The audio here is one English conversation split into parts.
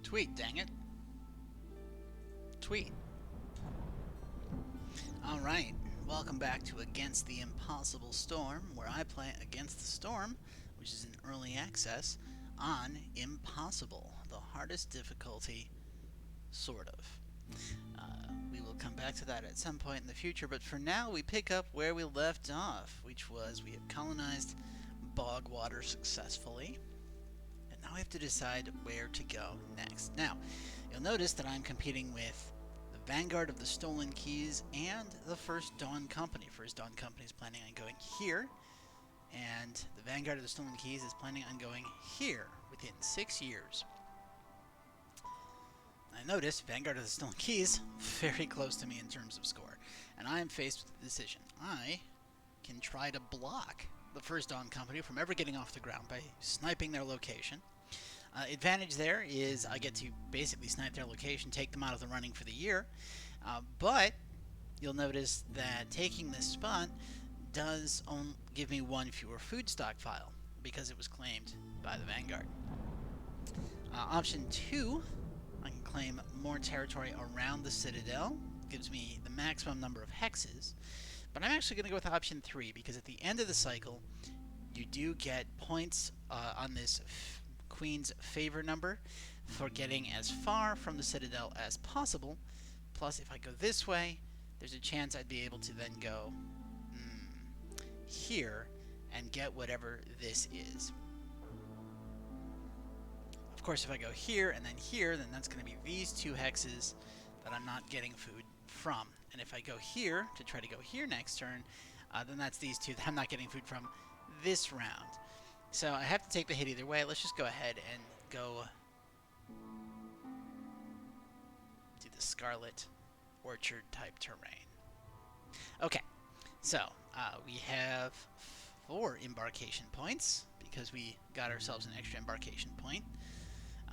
Tweet, dang it. Tweet. Alright, welcome back to Against the Impossible Storm, where I play Against the Storm, which is in early access, on Impossible, the hardest difficulty, sort of. We will come back to that at some point in the future, but for now we pick up where we left off, which was we have colonized Bogwater successfully, and now we have to decide where to go next. Now, you'll notice that I'm competing with the Vanguard of the Stolen Keys and the First Dawn Company. First Dawn Company is planning on going here, and the Vanguard of the Stolen Keys is planning on going here within 6 years. I noticed Vanguard of the Stolen Keys very close to me in terms of score, and I am faced with the decision. I can try to block the First Dawn Company from ever getting off the ground by sniping their location. Advantage there is I get to basically snipe their location, take them out of the running for the year, but you'll notice that taking this spot does give me one fewer food stockpile because it was claimed by the Vanguard. Option 2, I can claim more territory around the Citadel, gives me the maximum number of hexes, but I'm actually going to go with option 3 because at the end of the cycle you do get points on this Queen's favor number for getting as far from the Citadel as possible. Plus, if I go this way, there's a chance I'd be able to then go here and get whatever this is. Of course, if I go here and then that's going to be these two hexes that I'm not getting food from. And if I go here to try to go here next turn, then that's these two that I'm not getting food from this round. So I have to take the hit either way. Let's just go ahead and go do the Scarlet Orchard type terrain. Okay, so we have 4 embarkation points because we got ourselves an extra embarkation point.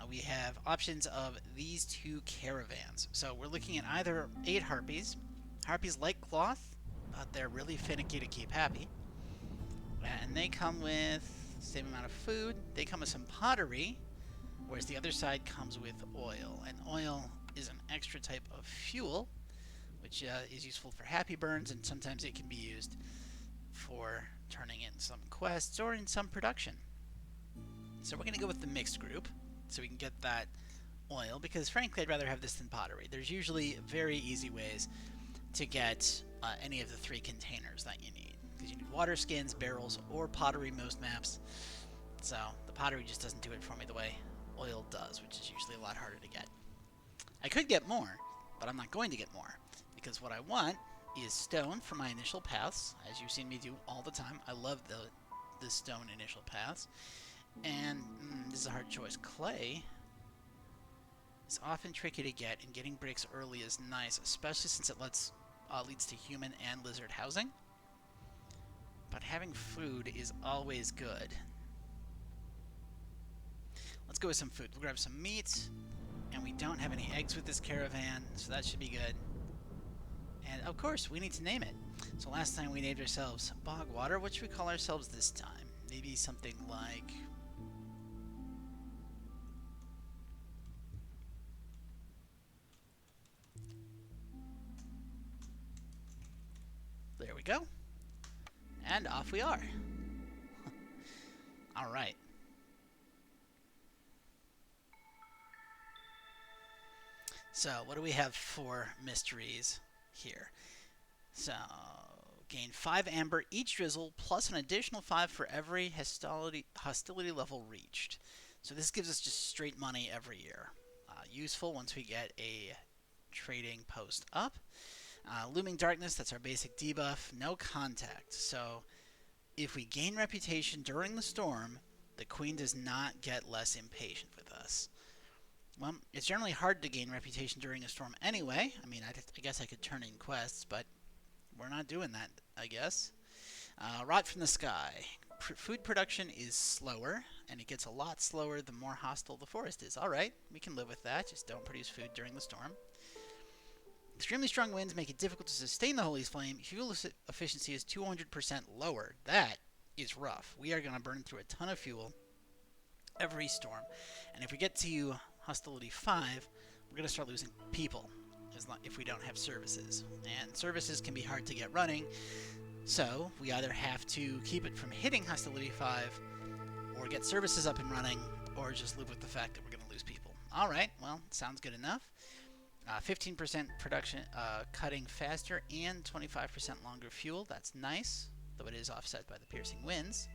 We have options of these 2 caravans. So we're looking at either 8 harpies. Harpies like cloth, but they're really finicky to keep happy. And they come with same amount of food. They come with some pottery, whereas the other side comes with oil. And oil is an extra type of fuel, which is useful for happy burns, and sometimes it can be used for turning in some quests or in some production. So we're going to go with the mixed group, so we can get that oil, because frankly I'd rather have this than pottery. There's usually very easy ways to get any of the 3 containers that you need, because you need water skins, barrels, or pottery most maps. So the pottery just doesn't do it for me the way oil does, which is usually a lot harder to get. I could get more, but I'm not going to get more, because what I want is stone for my initial paths, as you've seen me do all the time. I love the stone initial paths. And this is a hard choice. Clay is often tricky to get, and getting bricks early is nice, especially since it leads to human and lizard housing. But having food is always good. Let's go with some food. We'll grab some meat, and we don't have any eggs with this caravan, so that should be good. And of course, we need to name it. So last time we named ourselves Bogwater. What should we call ourselves this time? Maybe something like... There we go. And off we are. Alright. So, what do we have for mysteries here? So, gain 5 amber each drizzle, plus an additional 5 for every hostility level reached. So this gives us just straight money every year. Useful once we get a trading post up. Looming Darkness, that's our basic debuff. No contact. So if we gain reputation during the storm, the Queen does not get less impatient with us. Well, it's generally hard to gain reputation during a storm anyway. I mean, I guess I could turn in quests, but we're not doing that, I guess. Rot from the Sky. Food production is slower, and it gets a lot slower the more hostile the forest is. Alright, we can live with that. Just don't produce food during the storm. Extremely strong winds make it difficult to sustain the Holy Flame. Fuel efficiency is 200% lower. That is rough. We are going to burn through a ton of fuel every storm. And if we get to hostility 5, we're going to start losing people if we don't have services. And services can be hard to get running, so we either have to keep it from hitting hostility 5, or get services up and running, or just live with the fact that we're going to lose people. Alright, well, sounds good enough. 15% production cutting faster and 25% longer fuel. That's nice, though it is offset by the piercing winds.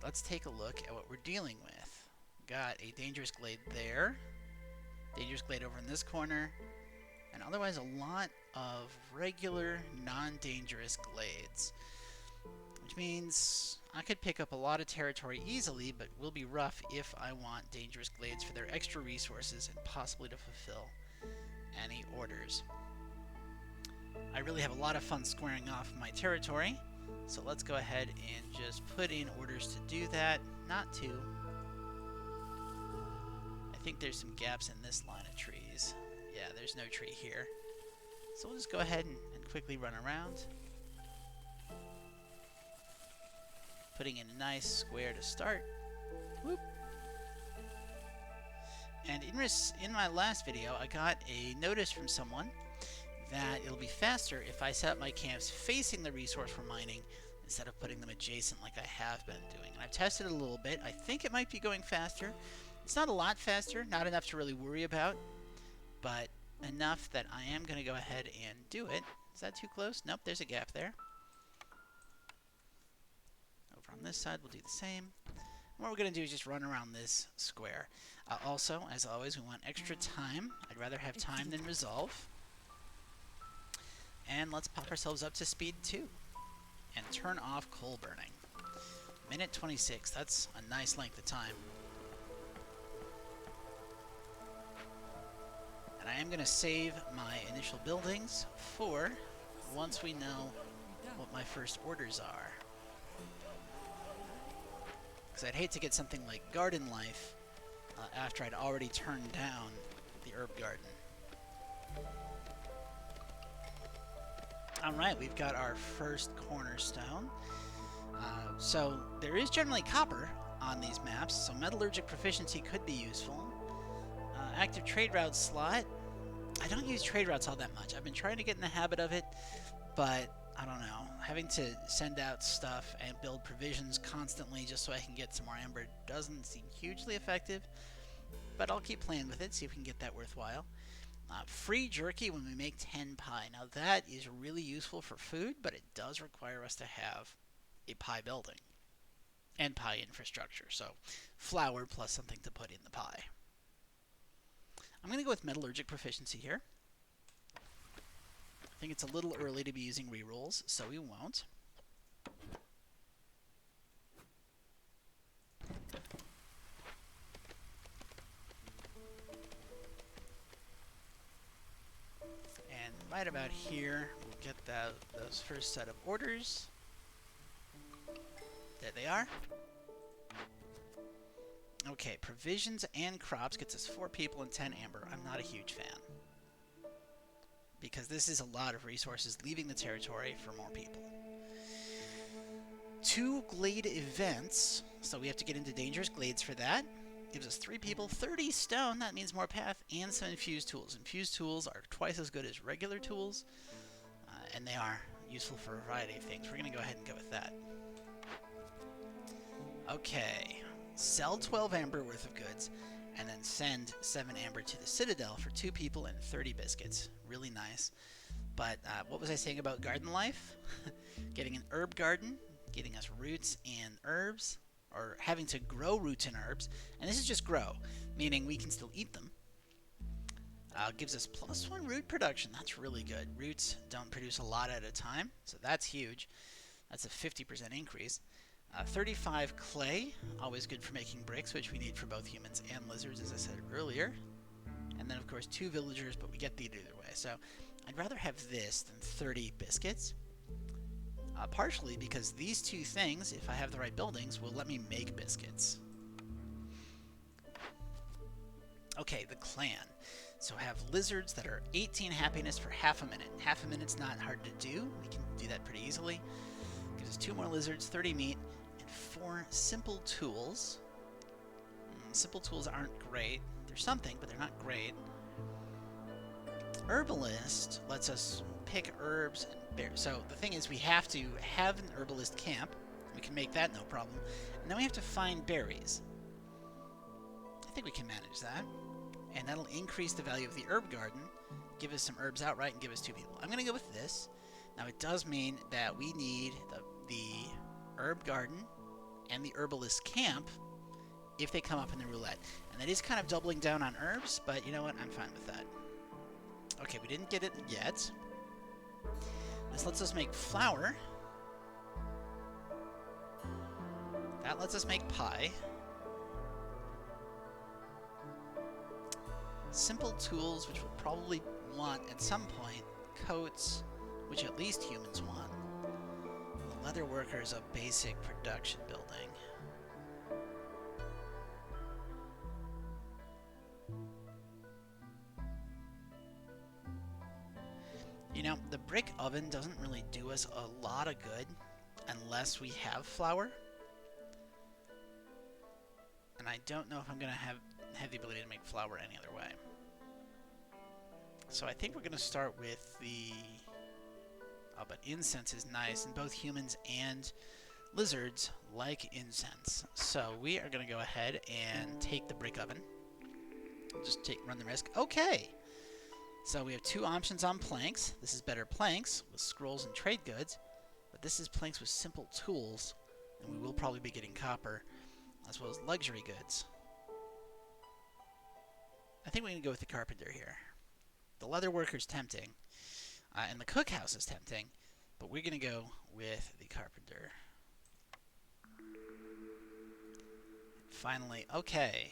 Let's take a look at what we're dealing with. Got a dangerous glade there, dangerous glade over in this corner, and otherwise a lot of regular non-dangerous glades, which means I could pick up a lot of territory easily, but will be rough if I want dangerous glades for their extra resources and possibly to fulfill any orders. I really have a lot of fun squaring off my territory, so let's go ahead and just put in orders to do that. Not to. I think there's some gaps in this line of trees. Yeah, there's no tree here. So we'll just go ahead and quickly run around. Putting in a nice square to start. Whoop. And in my last video, I got a notice from someone that it'll be faster if I set up my camps facing the resource for mining instead of putting them adjacent like I have been doing. And I've tested it a little bit. I think it might be going faster. It's not a lot faster, not enough to really worry about, but enough that I am going to go ahead and do it. Is that too close? Nope, there's a gap there. Over on this side, we'll do the same. What we're going to do is just run around this square. Also, as always, we want extra time. I'd rather have time than resolve. And let's pop ourselves up to speed 2. And turn off coal burning. Minute 26. That's a nice length of time. And I am going to save my initial buildings for once we know what my first orders are. Because I'd hate to get something like garden life after I'd already turned down the herb garden. Alright, we've got our first cornerstone. So there is generally copper on these maps, so metallurgic proficiency could be useful. Active trade route slot. I don't use trade routes all that much. I've been trying to get in the habit of it, but I don't know. Having to send out stuff and build provisions constantly just so I can get some more amber doesn't seem hugely effective, but I'll keep playing with it, see if we can get that worthwhile. Free jerky when we make 10 pie. Now that is really useful for food, but it does require us to have a pie building and pie infrastructure. So flour plus something to put in the pie. I'm going to go with metallurgic proficiency here. I think it's a little early to be using rerolls, so we won't. And right about here, we'll get those first set of orders. There they are. Okay, provisions and crops gets us 4 people and 10 amber. I'm not a huge fan, because this is a lot of resources leaving the territory for more people. 2 glade events, so we have to get into dangerous glades for that. Gives us 3 people, 30 stone, that means more path, and some infused tools. Infused tools are twice as good as regular tools, and they are useful for a variety of things. We're going to go ahead and go with that. Okay, sell 12 amber worth of goods, and then send 7 amber to the Citadel for 2 people and 30 biscuits. Really nice. But what was I saying about garden life? Getting an herb garden, getting us roots and herbs, or having to grow roots and herbs. And this is just grow, meaning we can still eat them. Gives us +1 root production. That's really good. Roots don't produce a lot at a time, so that's huge. That's a 50% increase. 35 clay, always good for making bricks, which we need for both humans and lizards, as I said earlier. And then, of course, 2 villagers, but we get the either way. So I'd rather have this than 30 biscuits. Partially because these 2 things, if I have the right buildings, will let me make biscuits. Okay, the clan. So have lizards that are 18 happiness for half a minute. Half a minute's not hard to do. We can do that pretty easily. Gives us 2 more lizards, 30 meat, and 4 simple tools. Simple tools aren't great. They're something, but they're not great. Herbalist lets us pick herbs and berries. So the thing is, we have to have an herbalist camp. We can make that no problem. And then we have to find berries. I think we can manage that. And that'll increase the value of the herb garden, give us some herbs outright, and give us 2 people. I'm going to go with this. Now, it does mean that we need the herb garden and the herbalist camp if they come up in the roulette. And that is kind of doubling down on herbs, but you know what? I'm fine with that. Okay, we didn't get it yet. This lets us make flour. That lets us make pie. Simple tools, which we'll probably want at some point. Coats, which at least humans want. The leather workers of basic production building. You know, the brick oven doesn't really do us a lot of good unless we have flour. And I don't know if I'm going to have the ability to make flour any other way. So I think we're going to start with the... Oh, but incense is nice, and both humans and lizards like incense. So we are going to go ahead and take the brick oven. Just run the risk. Okay! So we have 2 options on planks. This is better planks with scrolls and trade goods, but this is planks with simple tools, and we will probably be getting copper, as well as luxury goods. I think we're going to go with the carpenter here. The leather worker's tempting, and the cookhouse is tempting, but we're going to go with the carpenter. Finally, okay.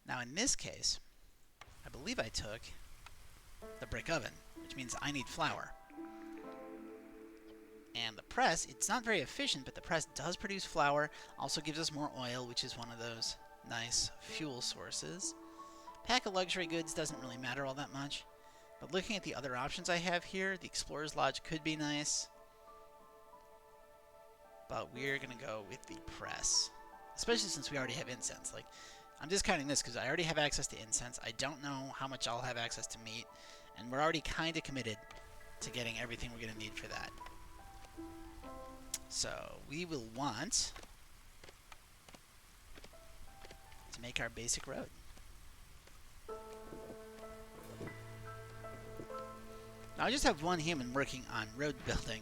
Now in this case, I believe I took the brick oven, which means I need flour. And the press, it's not very efficient, but the press does produce flour, also gives us more oil, which is one of those nice fuel sources. Pack of luxury goods doesn't really matter all that much, but looking at the other options I have here, the Explorer's Lodge could be nice, but we're going to go with the press, especially since we already have incense. Like, I'm discounting this because I already have access to incense. I don't know how much I'll have access to meat, and we're already kind of committed to getting everything we're going to need for that. So we will want to make our basic road. Now I just have one human working on road building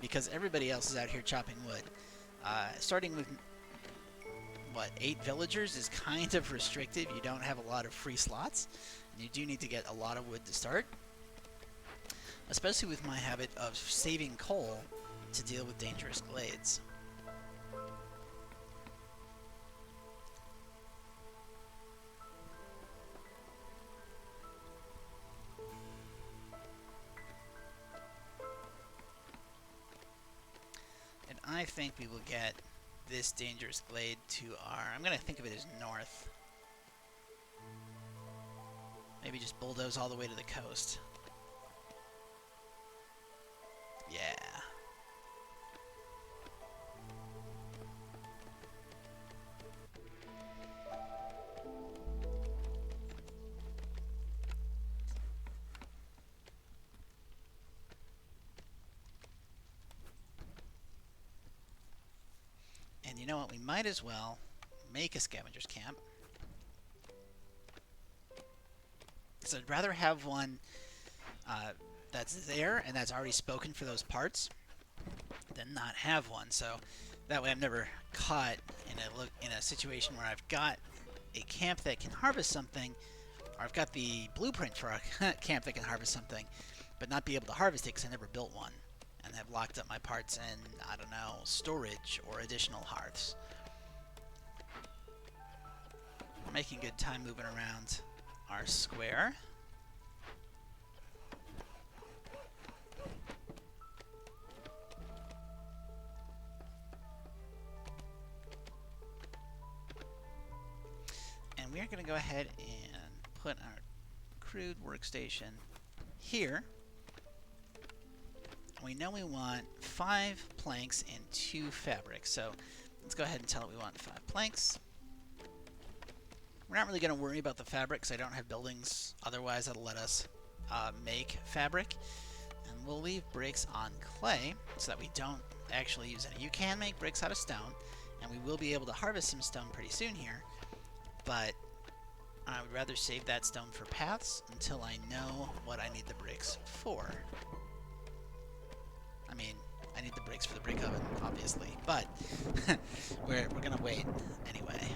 because everybody else is out here chopping wood. Starting with, what, 8 villagers is kind of restrictive. You don't have a lot of free slots, and you do need to get a lot of wood to start. Especially with my habit of saving coal to deal with dangerous glades. And I think we will get this dangerous glade to our... I'm going to think of it as north. Maybe just bulldoze all the way to the coast. Yeah. And you know what? We might as well make a scavenger's camp. So I'd rather have one that's there and that's already spoken for those parts than not have one. So that way I'm never caught in a situation where I've got a camp that can harvest something, or I've got the blueprint for a camp that can harvest something, but not be able to harvest it because I never built one, and have locked up my parts in, I don't know, storage or additional hearths. We're making good time moving around our square. And we're going to go ahead and put our crude workstation here. We know we want 5 planks and 2 fabrics, so Let's go ahead and tell it we want 5 planks. We're not really going to worry about the fabric because I don't have buildings otherwise that'll let us make fabric. And we'll leave bricks on clay so that we don't actually use any. You can make bricks out of stone, and we will be able to harvest some stone pretty soon here, but I would rather save that stone for paths until I know what I need the bricks for. I mean, I need the bricks for the brick oven, obviously, but we're gonna wait anyway.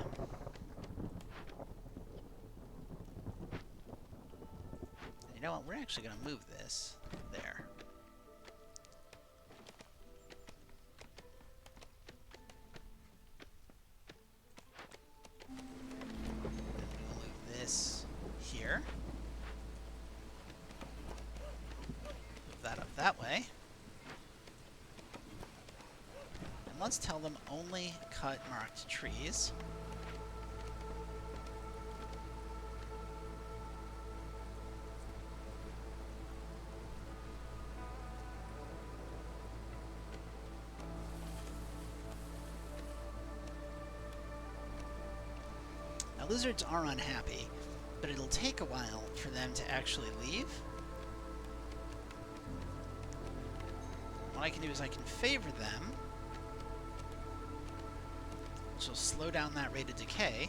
You know what? We're actually gonna move this there. We'll move this here. Move that up that way. Let's tell them only cut marked trees. Now lizards are unhappy, but it'll take a while for them to actually leave. What I can do is I can favor them, which will slow down that rate of decay.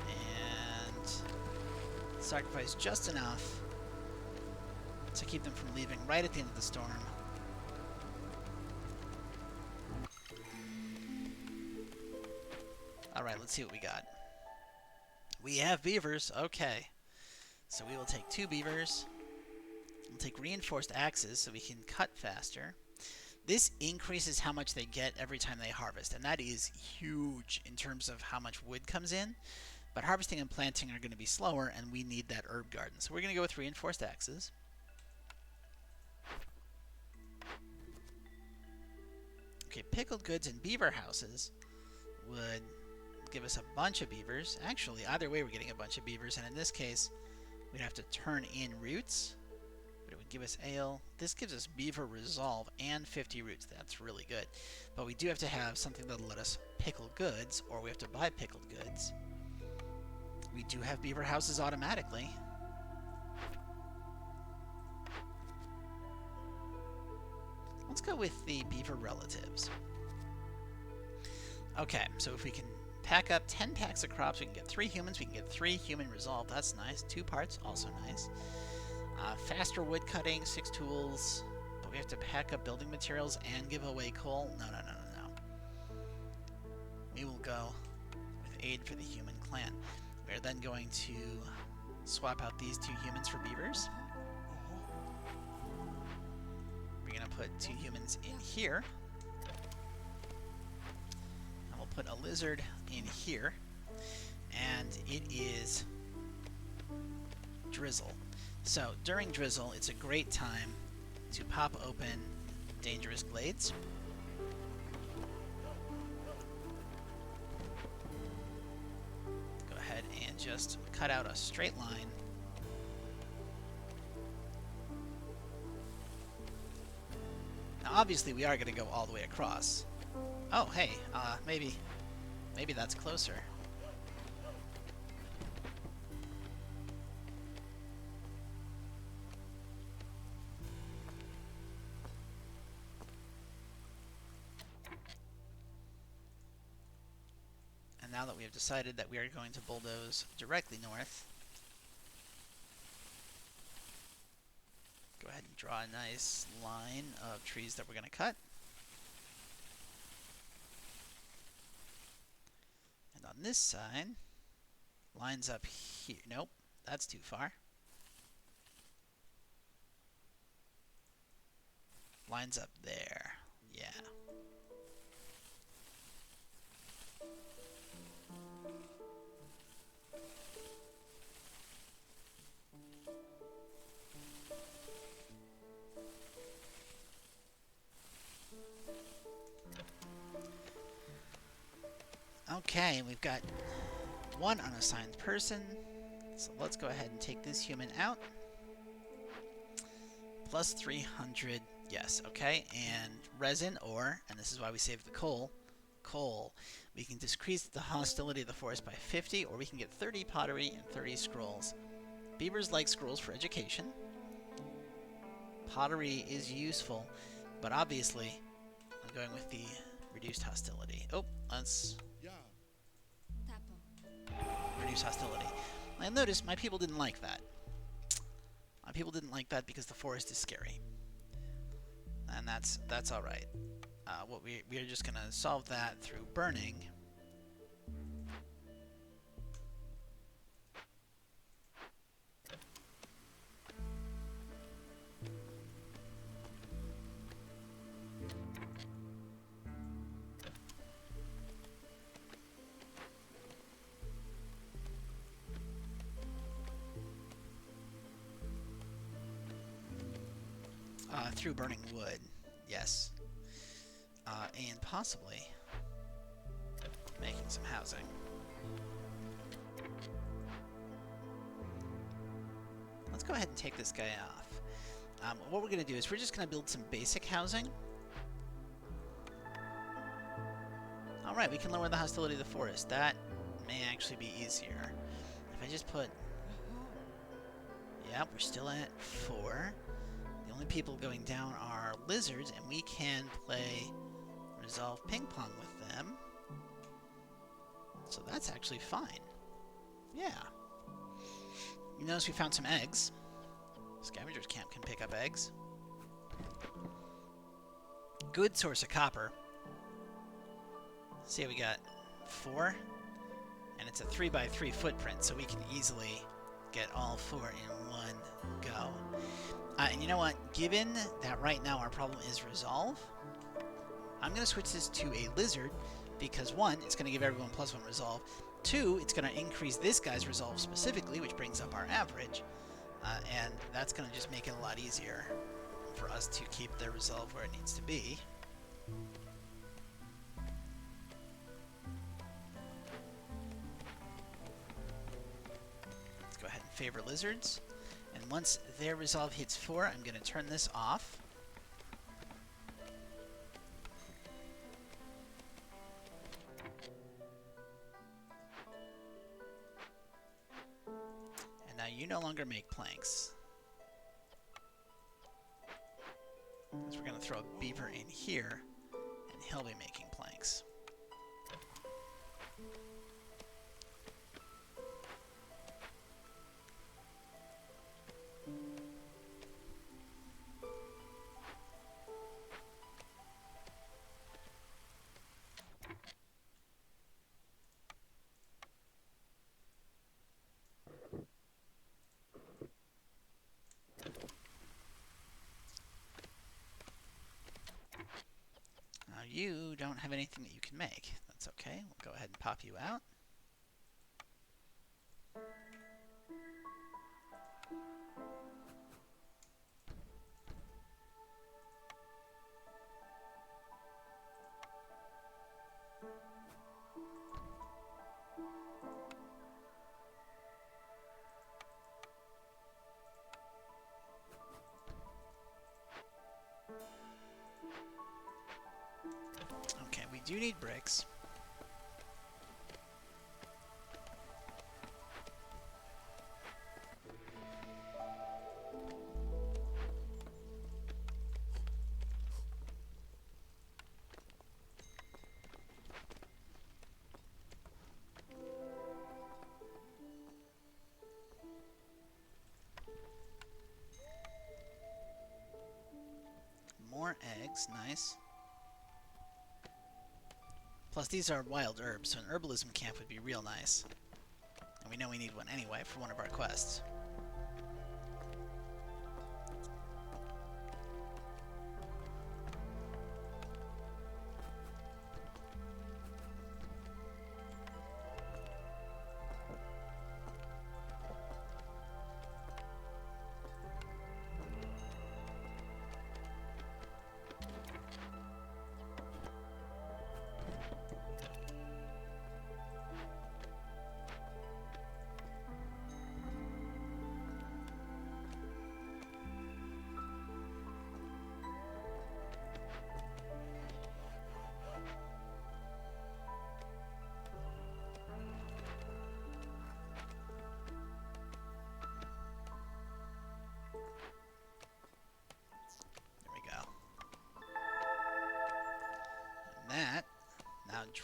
And sacrifice just enough to keep them from leaving right at the end of the storm. Alright, let's see what we got. We have beavers, okay. So we will take 2 beavers. We'll take reinforced axes so we can cut faster. This increases how much they get every time they harvest, and that is huge in terms of how much wood comes in. But harvesting and planting are going to be slower, and we need that herb garden. So we're going to go with reinforced axes. Okay, pickled goods and beaver houses would give us a bunch of beavers. Actually, either way we're getting a bunch of beavers, and in this case, we'd have to turn in roots. But it would give us ale. This gives us beaver resolve and 50 roots. That's really good. But we do have to have something that'll let us pickle goods, or we have to buy pickled goods. We do have beaver houses automatically. Let's go with the beaver relatives. Okay, so if we can pack up 10 packs of crops, we can get 3 humans, we can get 3 human resolve. That's nice. 2 parts, also nice. Faster wood cutting, 6 tools, but we have to pack up building materials and give away coal. No. We will go with aid for the human clan. We're then going to swap out these 2 humans for beavers. We're going to put 2 humans in here. And we'll put a lizard in here. And it is drizzle. So during drizzle, it's a great time to pop open dangerous glades. Go ahead and just cut out a straight line. Now obviously we are going to go all the way across. Oh hey, maybe that's closer. Now that we have decided that we are going to bulldoze directly north, go ahead and draw a nice line of trees that we're going to cut. And on this side, lines up here. Nope, that's too far. Lines up there. Yeah. Okay, we've got 1 unassigned person, so let's go ahead and take this human out. Plus 300 Yes, okay. And resin, or, and this is why we saved the coal, coal. We can decrease the hostility of the forest by 50, or we can get 30 pottery and 30 scrolls. Beavers like scrolls for education. Pottery is useful, but obviously I'm going with the reduced hostility. Oh, let's reduce hostility. And notice my people didn't like that. My people didn't like that because the forest is scary. And that's all right. What we are just gonna solve that through burning. Through burning wood, yes. And possibly making some housing. Let's go ahead and take this guy off. What we're going to do is we're just going to build some basic housing. Alright, we can lower the hostility of the forest. That may actually be easier. If I just put... Yeah, we're still at 4. The only people going down are lizards, and we can play Resolve Ping Pong with them. So that's actually fine. Yeah. You notice we found some eggs. Scavengers Camp can pick up eggs. Good source of copper. See, we got 4. And it's a 3x3 footprint, so we can easily get all 4 in one go. And you know what? Given that right now our problem is resolve, I'm going to switch this to a lizard because 1, it's going to give everyone +1 resolve. 2, it's going to increase this guy's resolve specifically, which brings up our average. And that's going to just make it a lot easier for us to keep their resolve where it needs to be. Let's go ahead and favor lizards. And once their resolve hits 4, I'm going to turn this off. And now you no longer make planks. Because we're going to throw a beaver in here, and he'll be making planks. Now you don't have anything that you can make. That's okay. We'll go ahead and pop you out. Okay, we do need bricks. More eggs, nice. Plus, these are wild herbs, so an herbalism camp would be real nice. And we know we need one anyway for one of our quests.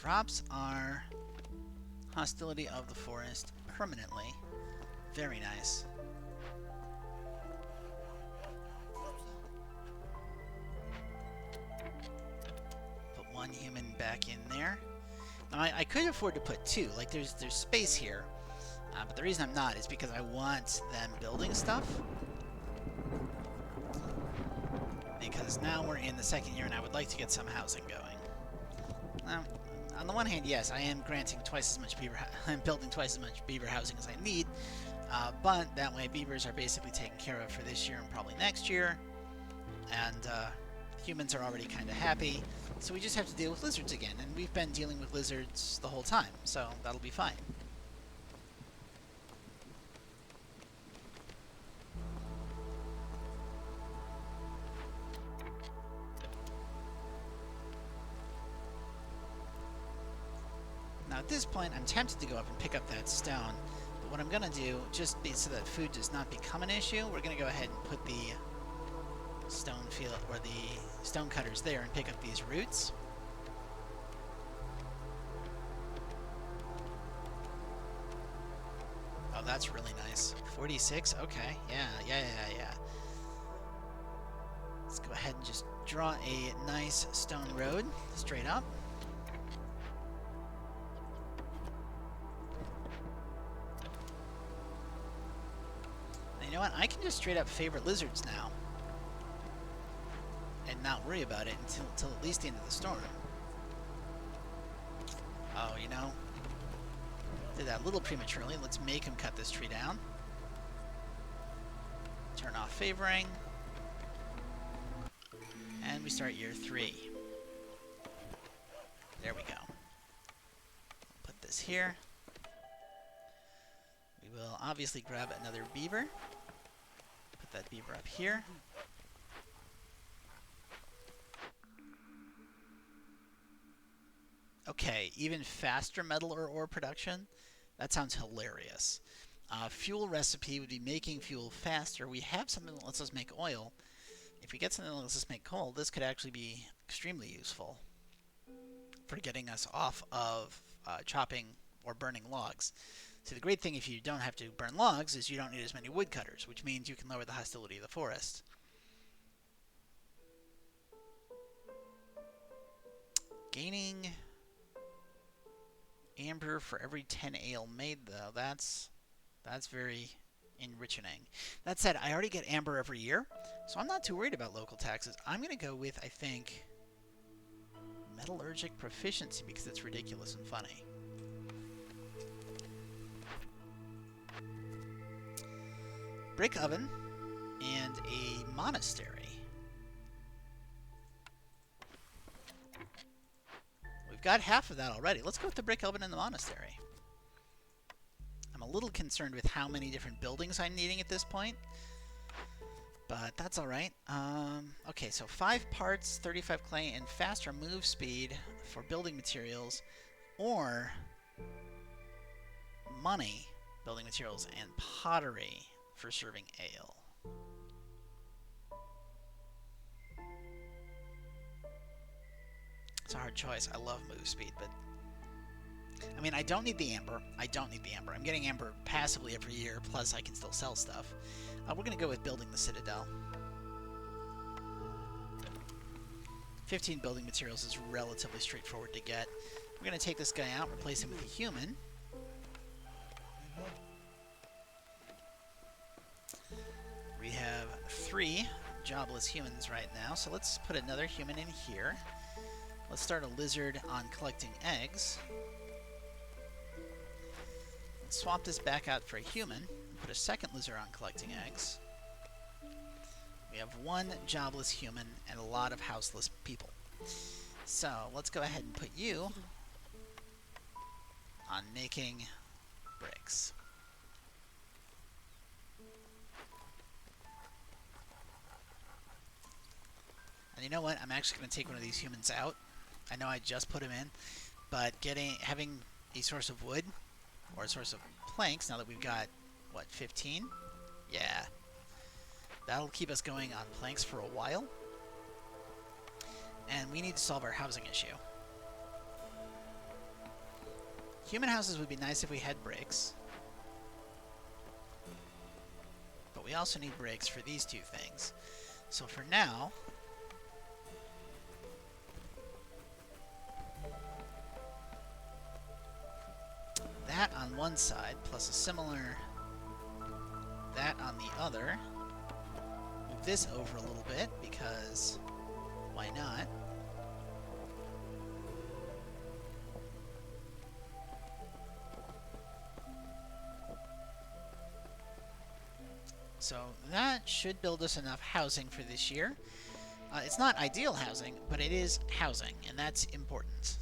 drops our hostility of the forest permanently. Very nice. Put one human back in there. Now, I could afford to put two. Like, there's space here. But the reason I'm not is because I want them building stuff. Because now we're in the second year and I would like to get some housing going. Now, on the one hand, yes, I am granting twice as much beaver. I'm building twice as much beaver housing as I need. But that way, beavers are basically taken care of for this year and probably next year. And humans are already kind of happy. So we just have to deal with lizards again. And we've been dealing with lizards the whole time. So that'll be fine. Now at this point, I'm tempted to go up and pick up that stone, but what I'm going to do, just so that food does not become an issue, we're going to go ahead and put the stone field, or the stone cutters there, and pick up these roots. Oh, that's really nice. 46? Okay, yeah. Let's go ahead and just draw a nice stone road straight up. You know what? I can just straight up favorite lizards now. And not worry about it until at least the end of the storm. Oh, you know. Did that a little prematurely. Let's make him cut this tree down. Turn off favoring. And we start year 3. There we go. Put this here. We will obviously grab another beaver. Put that beaver up here. Okay, even faster metal or ore production? That sounds hilarious. Fuel recipe would be making fuel faster. We have something that lets us make oil. If we get something that lets us make coal, this could actually be extremely useful for getting us off of chopping or burning logs. So the great thing if you don't have to burn logs is you don't need as many woodcutters, which means you can lower the hostility of the forest. Gaining amber for every 10 ale made, though, that's very enriching. That said, I already get amber every year, so I'm not too worried about local taxes. I'm going to go with, I think, metallurgic proficiency because it's ridiculous and funny. Brick oven and a monastery. We've got half of that already. Let's go with the brick oven and the monastery. I'm a little concerned with how many different buildings I'm needing at this point, but that's all right. Okay, so 5 parts, 35 clay, and faster move speed for building materials, or money, building materials, and pottery for serving ale. It's a hard choice. I love move speed, but I mean, I don't need the amber. I'm getting amber passively every year, plus I can still sell stuff. We're going to go with building the citadel. 15 building materials is relatively straightforward to get. We're going to take this guy out, replace him with a human. We have 3 jobless humans right now, so let's put another human in here. Let's start a lizard on collecting eggs. Let's swap this back out for a human and put a second lizard on collecting eggs. We have 1 jobless human and a lot of houseless people. So let's go ahead and put you on making bricks. And you know what? I'm actually going to take one of these humans out. I know I just put him in, but having a source of wood or a source of planks, now that we've got, what, 15? Yeah. That'll keep us going on planks for a while. And we need to solve our housing issue. Human houses would be nice if we had bricks. But we also need bricks for these two things. So for now, that on one side, plus a similar that on the other. Move this over a little bit, because why not? So that should build us enough housing for this year. It's not ideal housing, but it is housing, and that's important.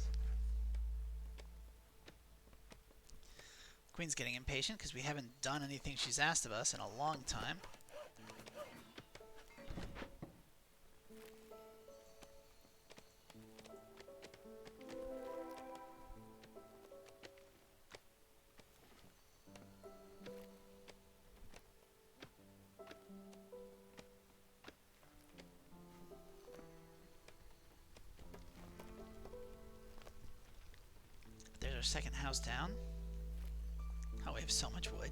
Queen's getting impatient because we haven't done anything she's asked of us in a long time. There's our second house down. Oh, we have so much wood.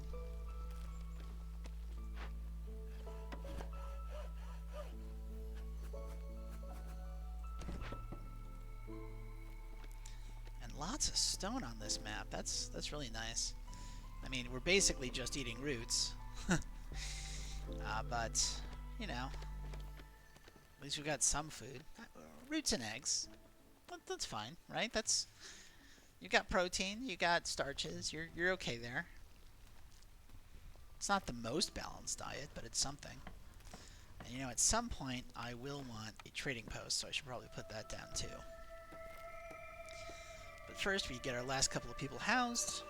And lots of stone on this map. That's really nice. I mean, we're basically just eating roots. But, you know, at least we've got some food. Roots and eggs. That's fine, right? That's... You got protein, you got starches, you're okay there. It's not the most balanced diet, but it's something. And you know, at some point I will want a trading post, so I should probably put that down too. But first we get our last couple of people housed.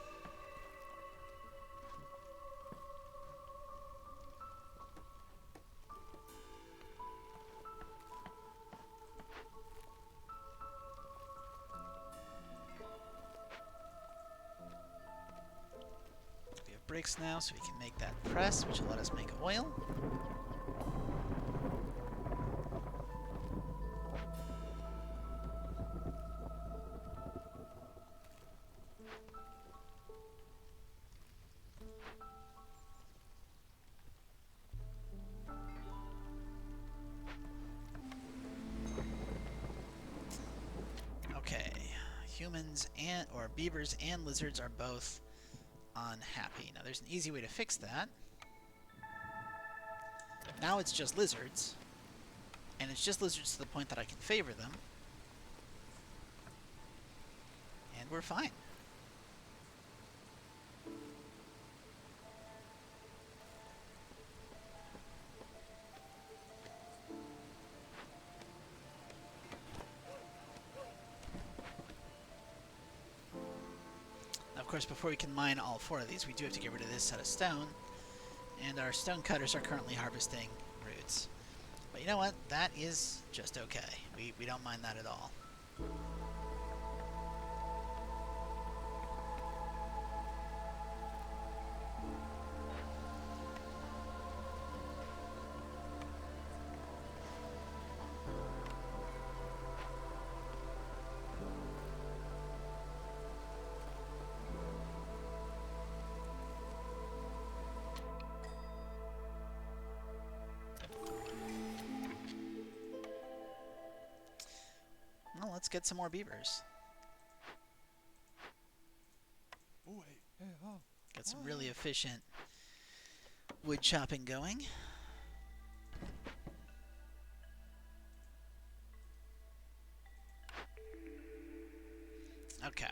Bricks now, so we can make that press, which will let us make oil. Okay, humans and or beavers and lizards are both unhappy. Now there's an easy way to fix that. Now it's just lizards. And it's just lizards to the point that I can favor them. And we're fine. Of course, before we can mine all 4 of these, we do have to get rid of this set of stone. And our stone cutters are currently harvesting roots. But you know what? That is just okay. We don't mind that at all. Let's get some more beavers. Get some really efficient wood chopping going. Okay.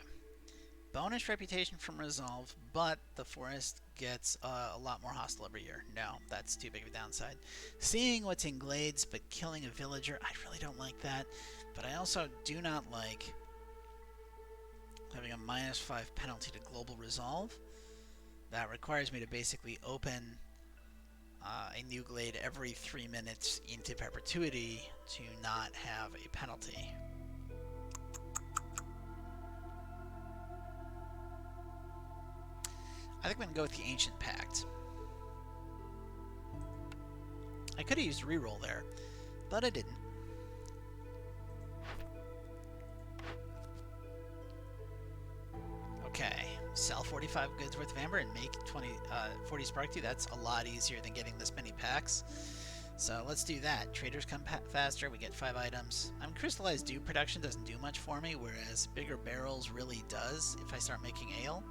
Bonus reputation from resolve, but the forest gets a lot more hostile every year. No, that's too big of a downside. Seeing what's in glades, but killing a villager, I really don't like that. But I also do not like having a -5 penalty to global resolve. That requires me to basically open a new glade every 3 minutes into perpetuity to not have a penalty. I think I'm going to go with the Ancient Pact. I could have used a reroll there, but I didn't. Okay. 45 goods worth of amber and make 40 spark tea. That's a lot easier than getting this many packs. So let's do that. Traders come faster. We get 5 items. Crystallized dew production doesn't do much for me, whereas bigger barrels really does if I start making ale.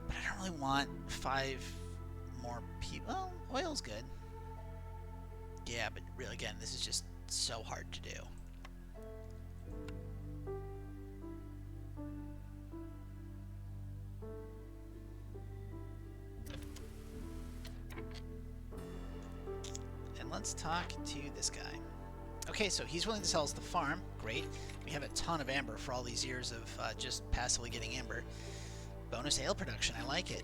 But I don't really want 5 more people. Well, oil's good. Yeah, but really, again, this is just so hard to do. And let's talk to this guy. Okay, so he's willing to sell us the farm. Great. We have a ton of amber for all these years of just passively getting amber. Bonus ale production. I like it.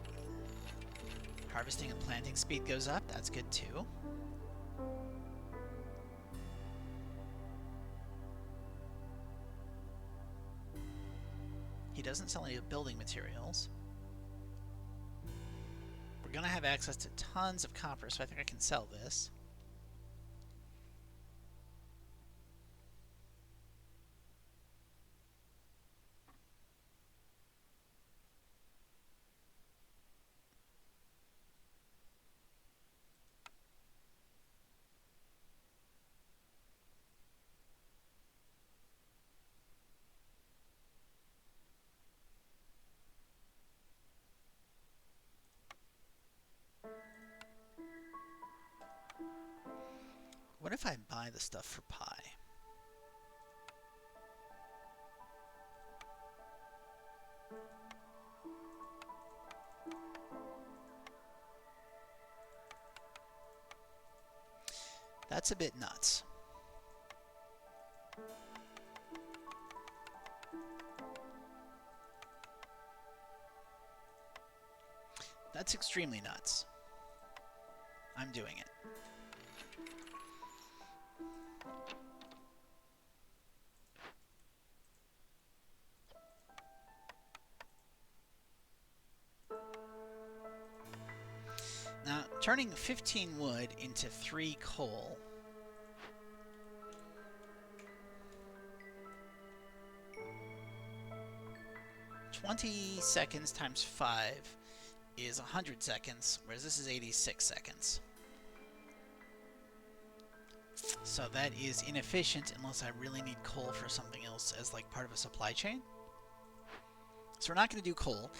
Harvesting and planting speed goes up. That's good too. He doesn't sell any building materials. We're going to have access to tons of copper, so I think I can sell this. What if I buy the stuff for pie? That's a bit nuts. That's extremely nuts. I'm doing it. Now, turning 15 wood into 3 coal. $20 seconds times 5 is 100 seconds, whereas this is 86 seconds. So that is inefficient unless I really need coal for something else as like part of a supply chain. So we're not going to do coal.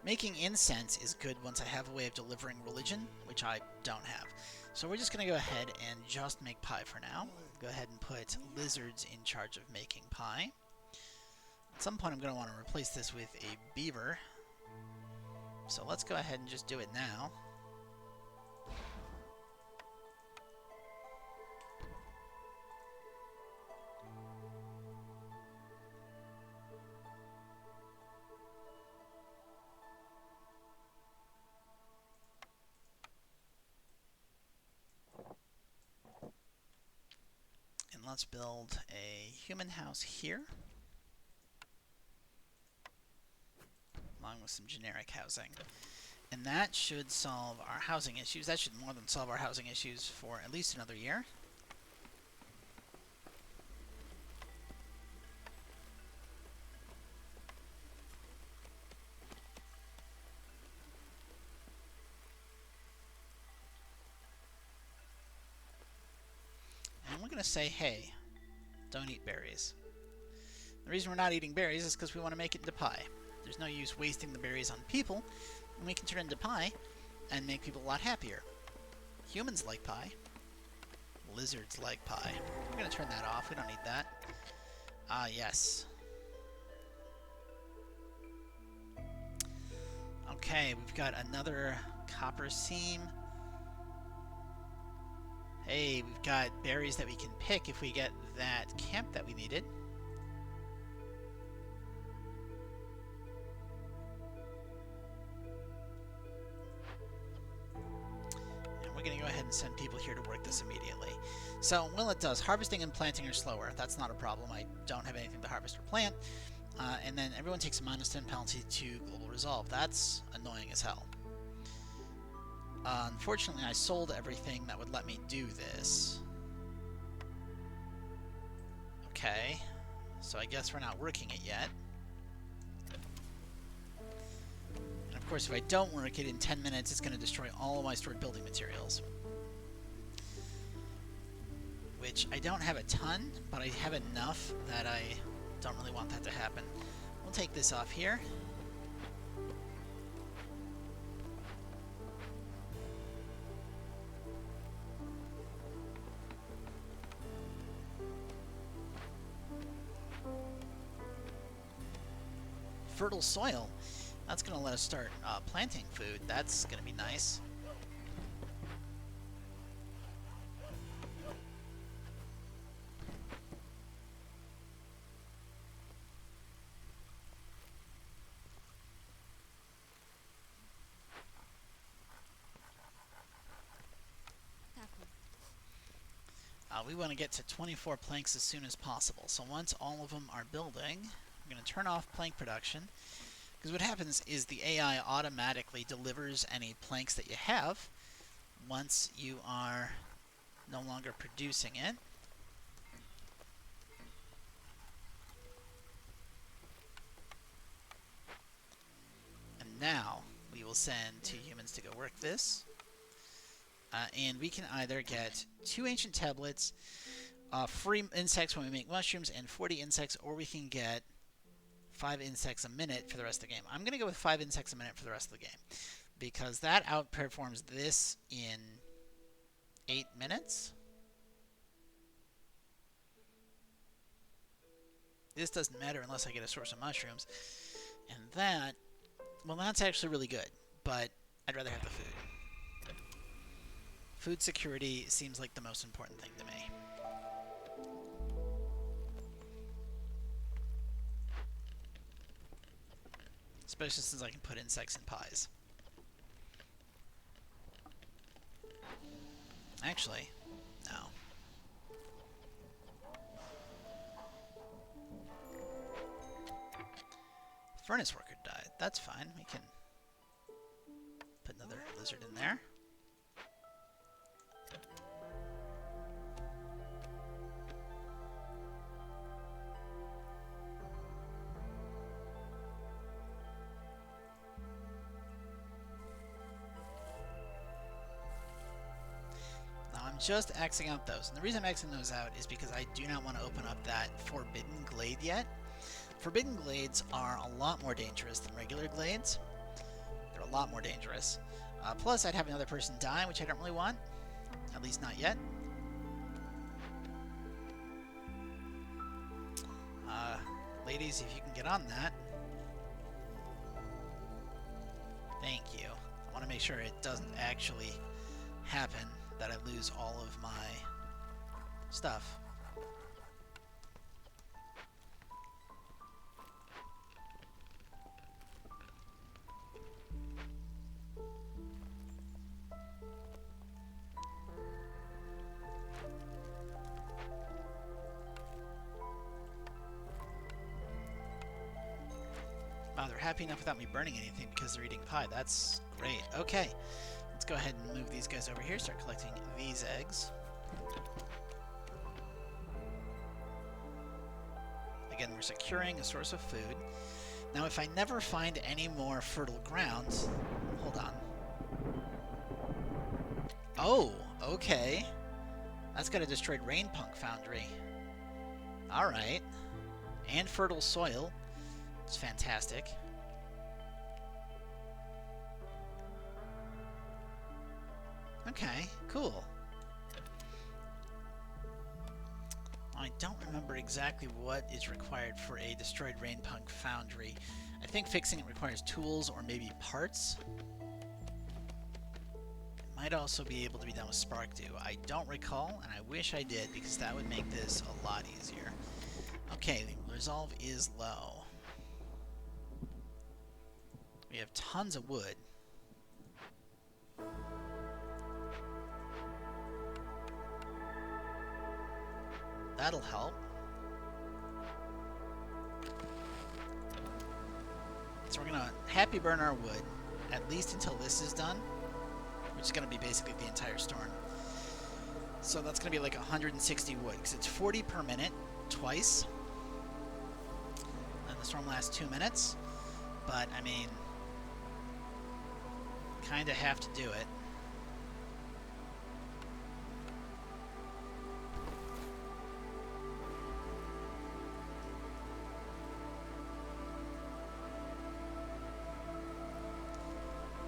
Making incense is good once I have a way of delivering religion, which I don't have. So we're just going to go ahead and just make pie for now. Go ahead and put lizards in charge of making pie. At some point I'm going to want to replace this with a beaver. So let's go ahead and just do it now. And let's build a human house here, along with some generic housing. And that should solve our housing issues. That should more than solve our housing issues for at least another year. And we're going to say, hey, don't eat berries. The reason we're not eating berries is because we want to make it into pie. There's no use wasting the berries on people, and we can turn it into pie and make people a lot happier. Humans like pie. Lizards like pie. We're going to turn that off. We don't need that. Ah, yes. Okay, we've got another copper seam. Hey, we've got berries that we can pick if we get that camp that we needed. Going to go ahead and send people here to work this immediately. So, well, it does. Harvesting and planting are slower. That's not a problem. I don't have anything to harvest or plant. And then everyone takes a -10 penalty to global resolve. That's annoying as hell. Unfortunately, I sold everything that would let me do this. Okay. So I guess we're not working it yet. Of course, if I don't work it in 10 minutes, it's going to destroy all of my stored building materials. Which I don't have a ton, but I have enough that I don't really want that to happen. We'll take this off here. Fertile soil. That's going to let us start planting food. That's going to be nice. We want to get to 24 planks as soon as possible. So once all of them are building, I'm going to turn off plank production. Because what happens is the AI automatically delivers any planks that you have once you are no longer producing it. And now we will send 2 humans to go work this. And we can either get 2 ancient tablets, free insects when we make mushrooms, and 40 insects, or we can get 5 insects a minute for the rest of the game. I'm going to go with 5 insects a minute for the rest of the game, because that outperforms this in 8 minutes. This doesn't matter unless I get a source of mushrooms. And that, well, that's actually really good, but I'd rather have the food. Food security seems like the most important thing to me. Especially since I can put insects in pies. Actually, no. Furnace worker died. That's fine. We can put another lizard in there. I'm just Xing out those. And the reason I'm Xing those out is because I do not want to open up that Forbidden Glade yet. Forbidden Glades are a lot more dangerous than regular glades. They're a lot more dangerous. Plus, I'd have another person die, which I don't really want. At least not yet. Ladies, if you can get on that. Thank you. I want to make sure it doesn't actually happen that I lose all of my stuff. Wow, they're happy enough without me burning anything because they're eating pie. That's great. Okay. Let's go ahead and move these guys over here, start collecting these eggs. Again, we're securing a source of food. Now, if I never find any more fertile ground... Hold on. Oh, okay. That's got a destroyed rain punk foundry. Alright. And fertile soil. It's fantastic. Okay, cool. I don't remember exactly what is required for a destroyed rain punk foundry. I think fixing it requires tools or maybe parts. It might also be able to be done with spark dew. I don't recall, and I wish I did, because that would make this a lot easier. Okay, the resolve is low. We have tons of wood. That'll help. So we're gonna happy burn our wood, at least until this is done, which is gonna be basically the entire storm. So that's gonna be like 160 wood, because it's 40 per minute, twice. And the storm lasts 2 minutes, but I mean, kind of have to do it.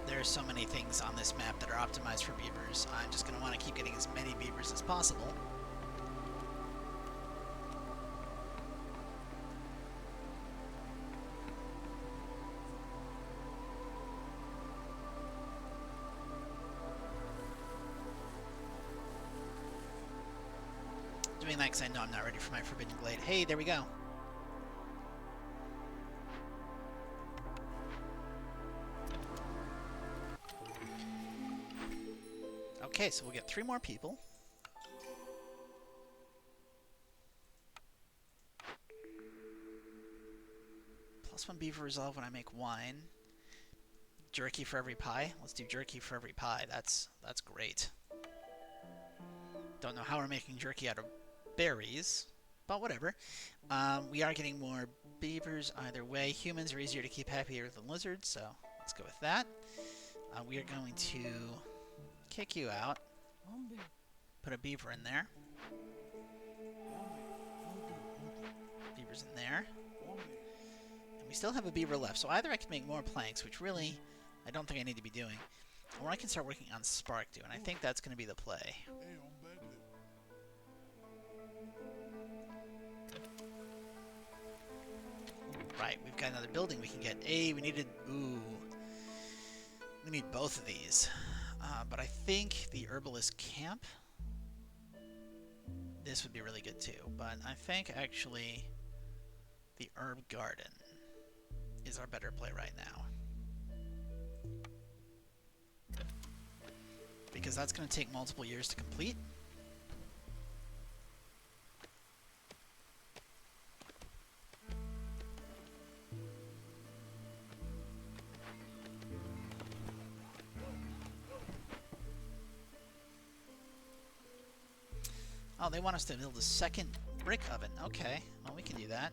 There are so many things on this map that are optimized for beavers. I'm just going to want to keep getting as many beavers as possible. Doing that because I know I'm not ready for my Forbidden Glade. Hey, there we go. Okay, so we'll get 3 more people. +1 beaver resolve when I make wine. Jerky for every pie. Let's do jerky for every pie. That's great. Don't know how we're making jerky out of berries, but whatever. We are getting more beavers either way. Humans are easier to keep happier than lizards, so let's go with that. We are going to kick you out. Put a beaver in there. Beaver's in there. And we still have a beaver left, so either I can make more planks, which really I don't think I need to be doing, or I can start working on spark dew, and I think that's going to be the play. Right, we've got another building we can get. Hey, we needed... Ooh. We need both of these. But I think the herbalist camp... This would be really good too. But I think actually the herb garden is our better play right now. Because that's going to take multiple years to complete. Oh, they want us to build a second brick oven. Okay, well, we can do that.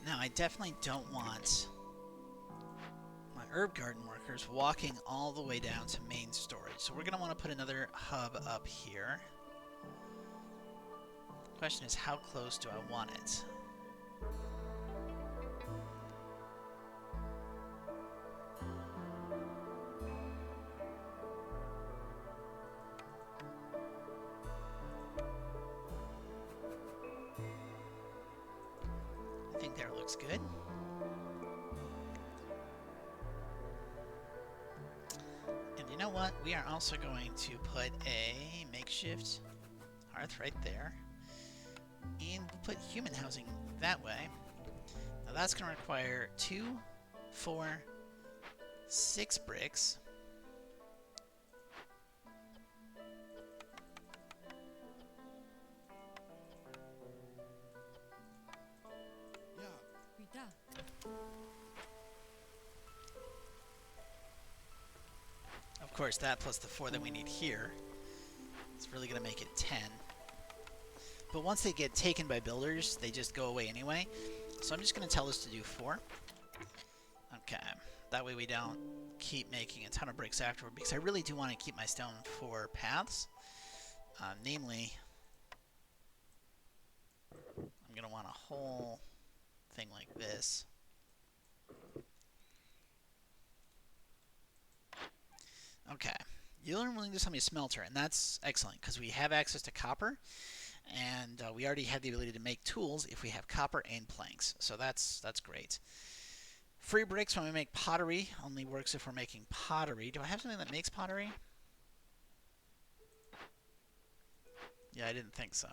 Now, I definitely don't want my herb garden workers walking all the way down to main storage. So we're going to want to put another hub up here. The question is, how close do I want it? I think there looks good. And you know what? We are also going to put a makeshift hearth right there. And we'll put human housing that way. Now that's going to require 2, 4, 6 bricks. Of course, that plus the 4 that we need here is really going to make it 10. But once they get taken by builders, they just go away anyway. So I'm just going to tell this to do 4. Okay. That way we don't keep making a ton of bricks afterward, because I really do want to keep my stone for paths. Namely, I'm going to want a whole thing like this. Okay. You're willing to sell me a smelter, and that's excellent, because we have access to copper, and we already have the ability to make tools if we have copper and planks. So that's great. Free bricks when we make pottery only works if we're making pottery. Do I have something that makes pottery? Yeah, I didn't think so.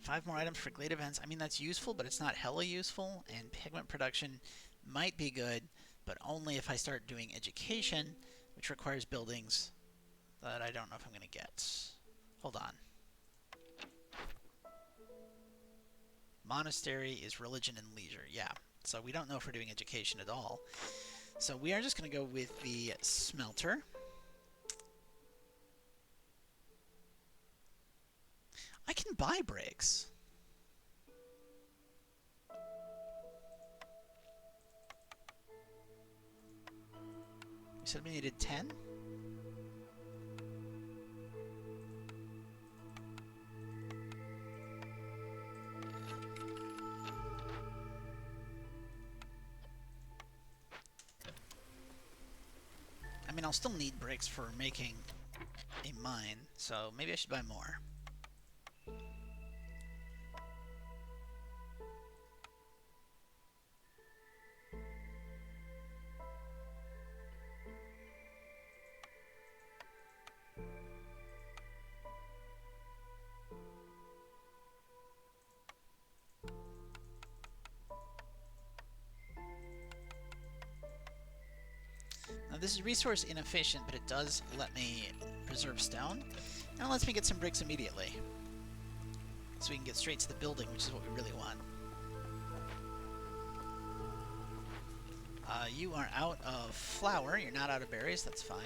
5 more items for Glade events. I mean, that's useful, but it's not hella useful. And pigment production might be good, but only if I start doing education, which requires buildings that I don't know if I'm going to get. Hold on. Monastery is religion and leisure. Yeah, so we don't know if we're doing education at all. So we are just going to go with the smelter. I can buy bricks. You said we needed 10? I mean, I'll still need bricks for making a mine, so maybe I should buy more. Now this is resource inefficient, but it does let me preserve stone, and it lets me get some bricks immediately. So we can get straight to the building, which is what we really want. You are out of flour, you're not out of berries, that's fine.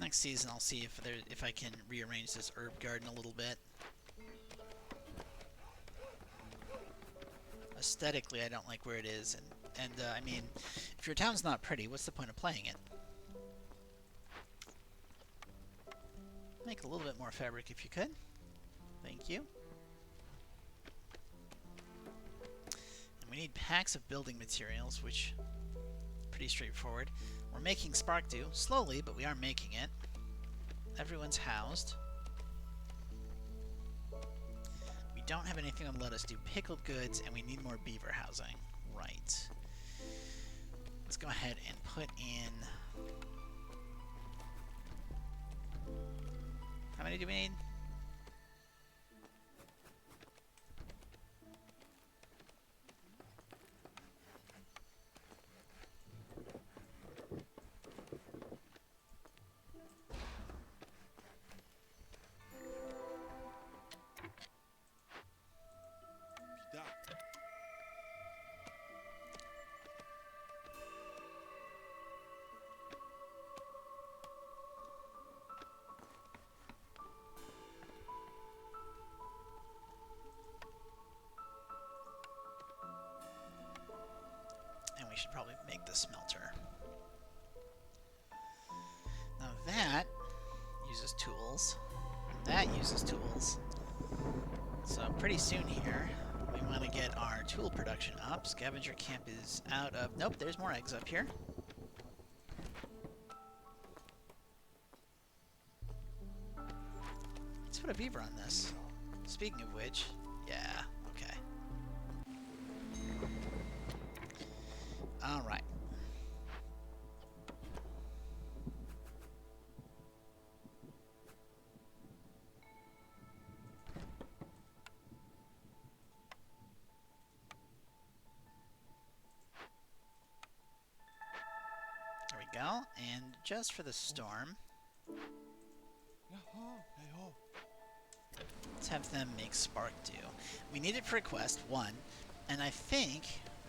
Next season I'll see if I can rearrange this herb garden a little bit. Aesthetically, I don't like where it is, and I mean, if your town's not pretty, what's the point of playing it? Make a little bit more fabric if you could. Thank you. And we need packs of building materials, which pretty straightforward. We're making spark dew, slowly, but we are making it. Everyone's housed. We don't have anything that will let us do pickled goods, and we need more beaver housing. Right. Let's go ahead and put in... How many do we need? And we should probably make the smelter. Now that uses tools. That uses tools. So pretty soon here, we want to get our tool production up. Scavenger camp is out of... Nope, there's more eggs up here. Let's put a beaver on this. Speaking of which, yeah, okay. Alright. There we go. And just for the storm, let's have them make spark dew. We need it for quest 1, and I think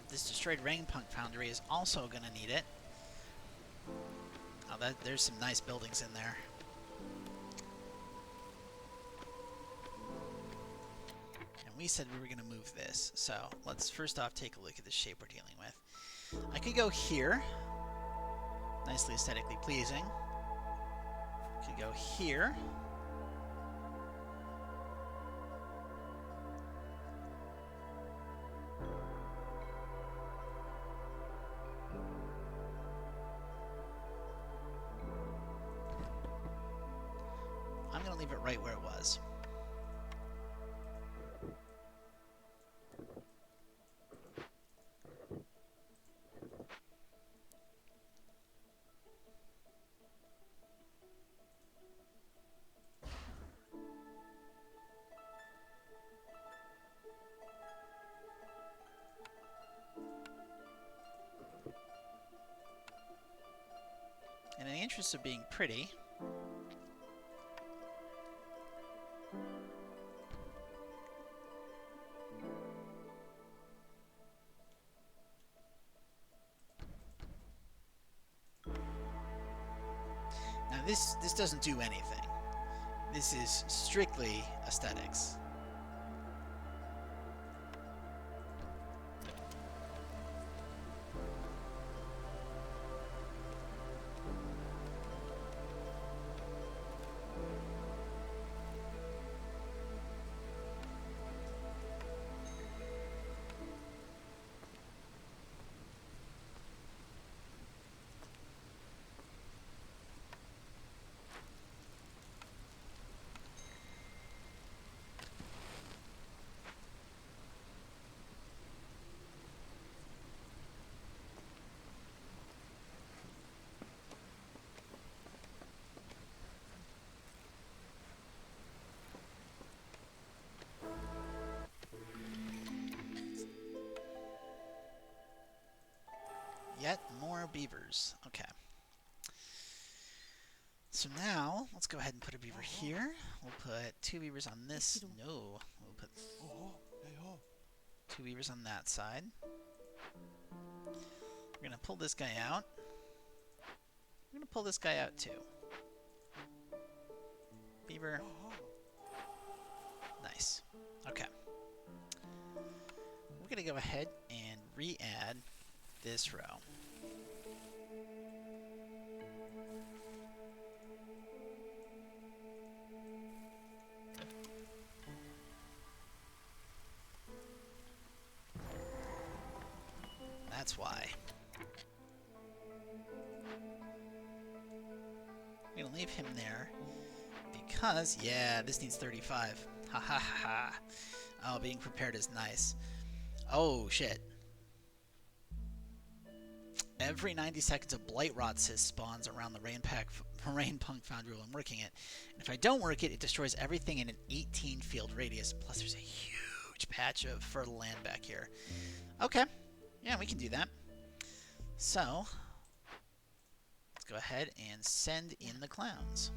this destroyed Rainpunk Foundry is also going to need it. Oh, there's some nice buildings in there. we said we were going to move this. So let's first off take a look at the shape we're dealing with. I could go here. Nicely aesthetically pleasing. Could go here. I'm going to leave it right where it was. And in the interest of being pretty, now this doesn't do anything. This is strictly aesthetics. Yet more beavers. Okay. So now, let's go ahead and put a beaver here. We'll put 2 beavers on this. No. We'll put 2 beavers on that side. We're going to pull this guy out. We're going to pull this guy out too. Beaver. Nice. Okay. We're going to go ahead and re-add this row. That's why. I'm gonna leave him there because, yeah, this needs 35. Ha ha ha ha. Oh, being prepared is nice. Oh, shit. Every 90 seconds, a Blight Rot cyst spawns around the Rainpunk Foundry while I'm working it. And if I don't work it, it destroys everything in an 18-field radius. Plus, there's a huge patch of fertile land back here. Okay. Yeah, we can do that. So, let's go ahead and send in the clowns.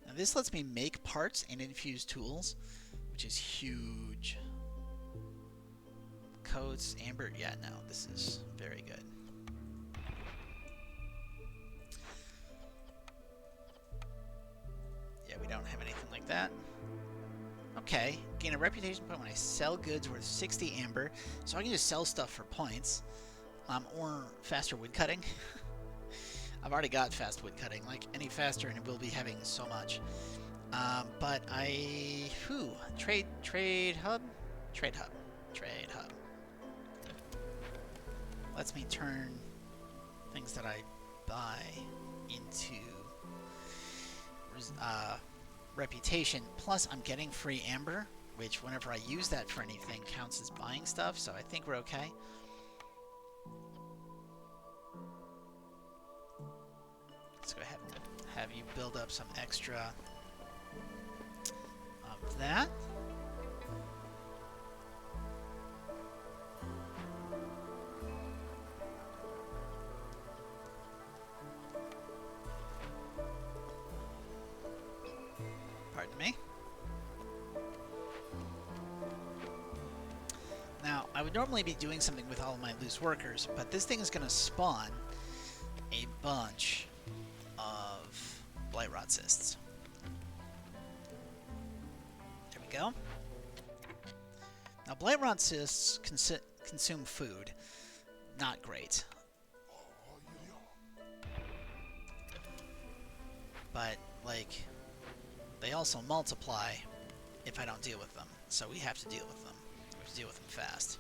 Now, this lets me make parts and infuse tools, which is huge. Coats, amber, yeah, no, this is very good. Yeah, we don't have anything like that. Okay, gain a reputation point when I sell goods worth 60 amber, so I can just sell stuff for points, or faster wood cutting. I've already got fast wood cutting, like any faster, and it will be having so much. But trade hub. Lets me turn things that I buy into reputation. Plus, I'm getting free amber, which whenever I use that for anything counts as buying stuff. So I think we're okay. Let's go ahead and have you build up some extra of that. Pardon me. Now, I would normally be doing something with all of my loose workers, but this thing is going to spawn a bunch of blight rot cysts. There we go. Now, blight rot cysts consume food. Not great. But, like, they also multiply if I don't deal with them. So we have to deal with them. We have to deal with them fast.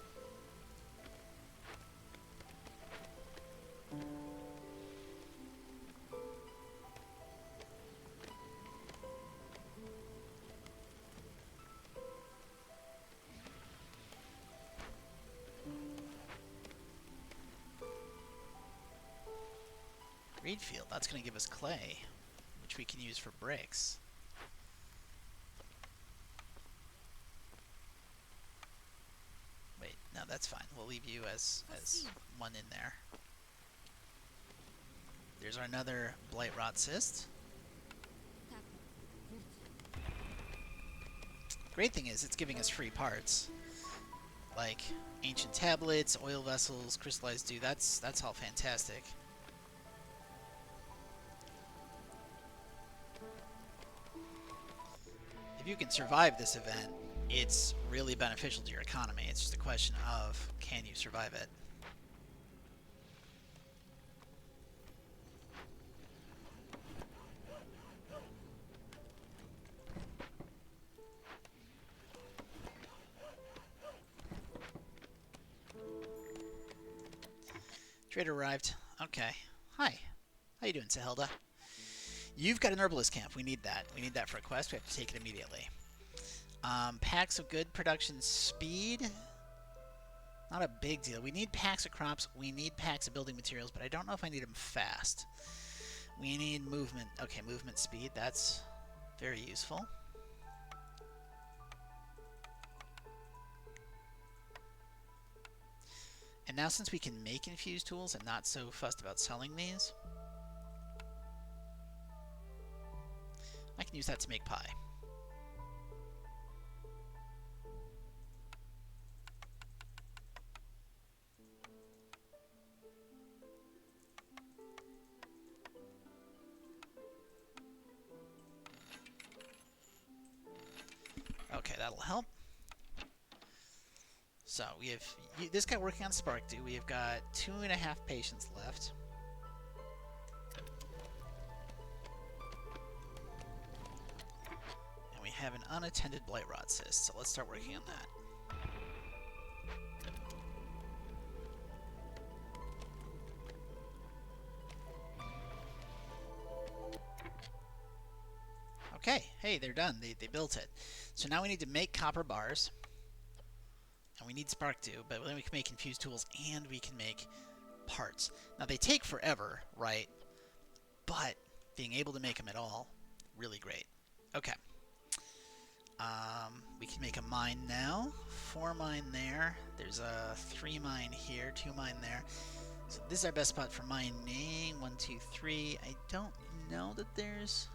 Reed field, that's going to give us clay, which we can use for bricks. Wait, no, that's fine. We'll leave you as one in there. There's our another blight rot cyst. Great thing is, it's giving us free parts. Like ancient tablets, oil vessels, crystallized dew. That's all fantastic. If you can survive this event, it's really beneficial to your economy. It's just a question of, can you survive it? Trader arrived. Okay. Hi. How you doing, Sahelda? You've got an herbalist camp. We need that. We need that for a quest. We have to take it immediately. Packs of good production speed. Not a big deal. We need packs of crops. We need packs of building materials, but I don't know if I need them fast. We need movement. Okay, movement speed. That's very useful. And now since we can make infused tools, I'm not so fussed about selling these. I can use that to make pie. Okay, that'll help. So we have this guy working on Spark Dew. We have got 2.5 patients left. And we have an unattended blight rot cyst, so let's start working on that. Okay, hey, they're done. They built it. So now we need to make copper bars. And we need Spark Dew, but then we can make infused tools and we can make parts. Now they take forever, right? But being able to make them at all, really great. Okay. We can make a mine now. 4 mine there. There's a 3 mine here, 2 mine there. So this is our best spot for mining. 1, 2, 3. I don't know that there's...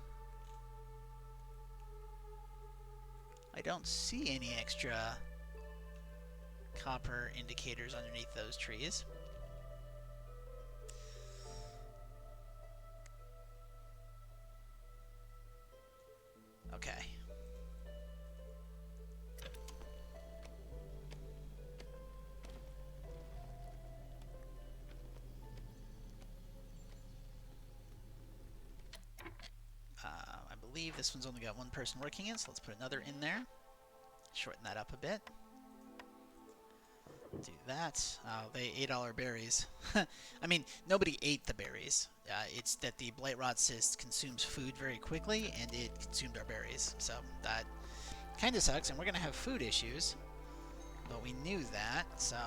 I don't see any extra copper indicators underneath those trees. Okay. I believe this one's only got 1 person working it, so let's put another in there. Shorten that up a bit. Do that. They ate all our berries. I mean, nobody ate the berries. It's that the blight rot cyst consumes food very quickly, and it consumed our berries. So that kind of sucks, and we're going to have food issues. But we knew that, so...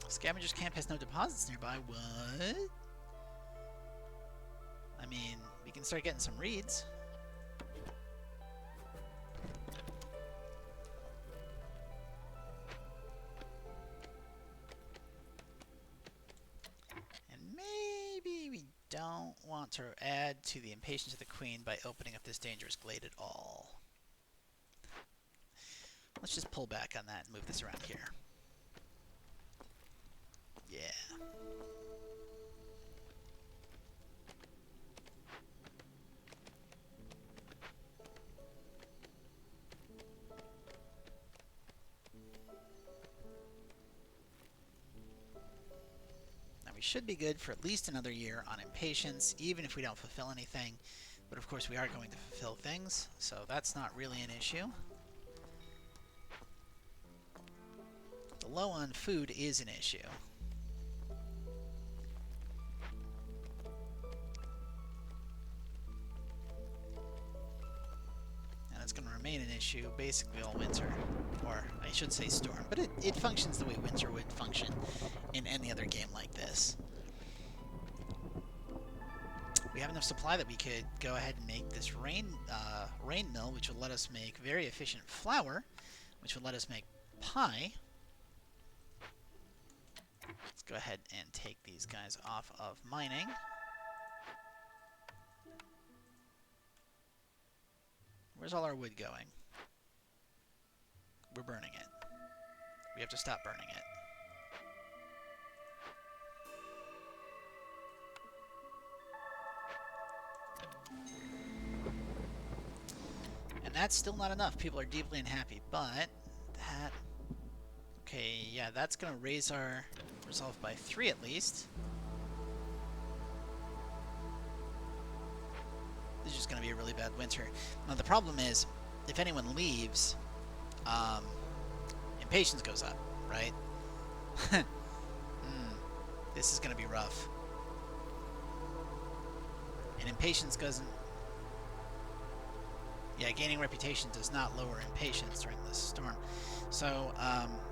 Scavenger's camp has no deposits nearby. What? I mean, we can start getting some reeds. Don't want to add to the impatience of the queen by opening up this dangerous glade at all. Let's just pull back on that and move this around here. Yeah. we should be good for at least another year on impatience, even if we don't fulfill anything. But of course we are going to fulfill things, so that's not really an issue. The low on food is an issue. And it's going to remain an issue basically all winter. Or, I should say storm. But it functions the way winter would function in any other game like this. We have enough supply that we could go ahead and make this rain mill, which will let us make very efficient flour, which will let us make pie. Let's go ahead and take these guys off of mining. Where's all our wood going? We're burning it. We have to stop burning it. And that's still not enough. People are deeply unhappy, but that... Okay, yeah, that's going to raise our resolve by 3 at least. This is just going to be a really bad winter. Now, the problem is, if anyone leaves, impatience goes up, right? This is going to be rough. And impatience doesn't... Yeah, gaining reputation does not lower impatience during this storm. So,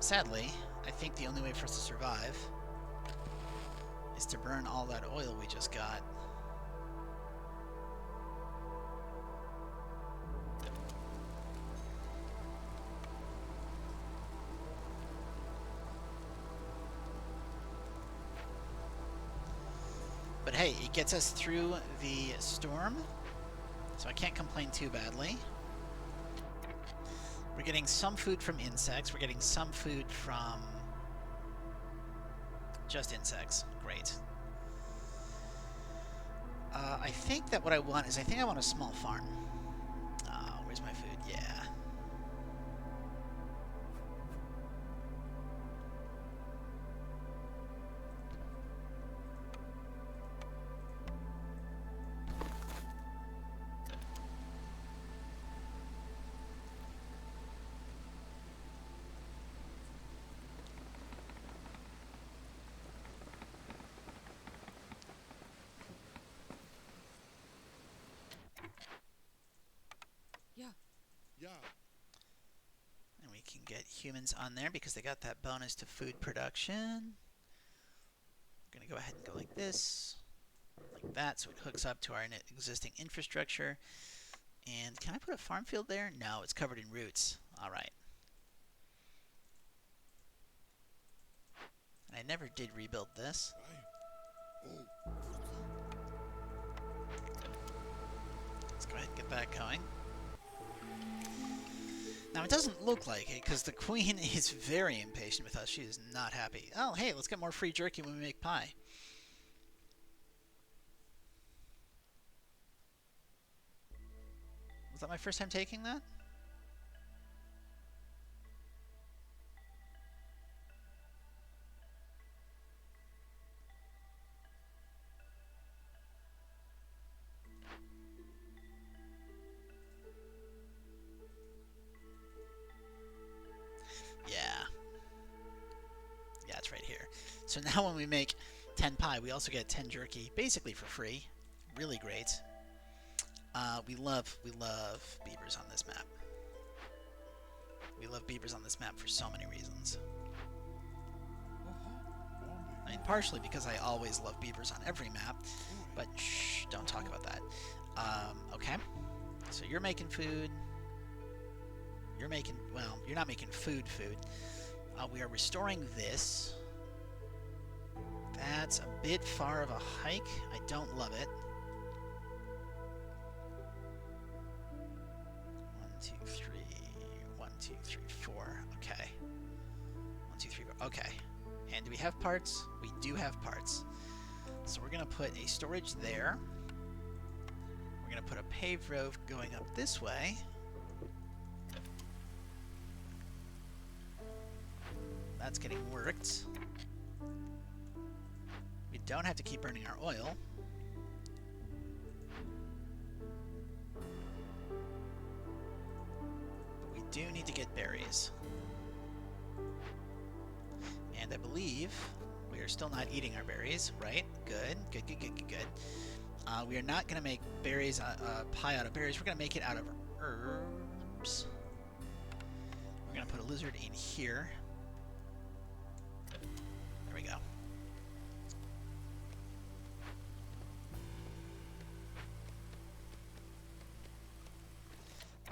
sadly, I think the only way for us to survive is to burn all that oil we just got. But hey, it gets us through the storm, so I can't complain too badly. We're getting some food from insects. We're getting some food from just insects. Great. I think that what I want is, I think I want a small farm. Where's my food? Yeah. Yeah. And we can get humans on there because they got that bonus to food production. I'm going to go ahead and go like this, like that, so it hooks up to our existing infrastructure. And can I put a farm field there? No, it's covered in roots. All right. And I never did rebuild this. Let's go ahead and get that going. Now, it doesn't look like it, because the queen is very impatient with us. She is not happy. Oh, hey, let's get more free jerky when we make pie. Was that my first time taking that? Yeah, it's right here. So now when we make 10 pie, we also get 10 jerky, basically for free. Really great. We love beavers on this map. We love beavers on this map for so many reasons. I mean, partially because I always love beavers on every map, but shh, don't talk about that. Okay, so you're making food. You're making, well, you're not making food. We are restoring this. That's a bit far of a hike. I don't love it. 1, 2, 3. 1, 2, 3, 4. Okay. 1, 2, 3, 4. Okay. And do we have parts? We do have parts. So we're going to put a storage there. We're going to put a paved road going up this way. That's getting worked. We don't have to keep burning our oil. But we do need to get berries. And I believe we are still not eating our berries, right? Good, good, good, good, good, good. We are not going to make berries, pie out of berries. We're going to make it out of herbs. We're going to put a lizard in here. There we go.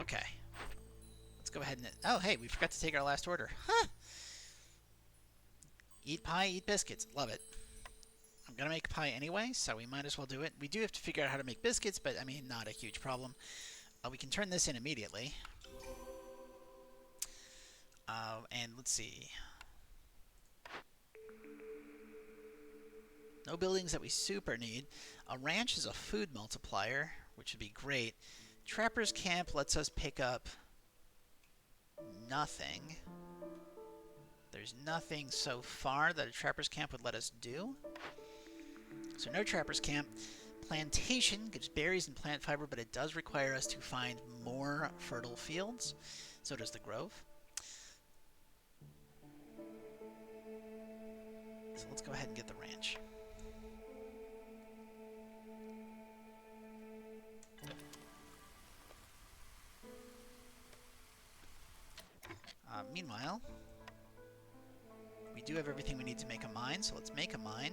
Okay. Let's go ahead and... Oh, hey, we forgot to take our last order. Huh! Eat pie, eat biscuits. Love it. I'm going to make pie anyway, so we might as well do it. We do have to figure out how to make biscuits, but, I mean, not a huge problem. We can turn this in immediately. And let's see. No buildings that we super need. A ranch is a food multiplier, which would be great. Trapper's Camp lets us pick up nothing. There's nothing so far that a Trapper's Camp would let us do. So no Trapper's Camp. Plantation gives berries and plant fiber, but it does require us to find more fertile fields. So does the Grove. So let's go ahead and get the ranch. Meanwhile, we do have everything we need to make a mine, so let's make a mine.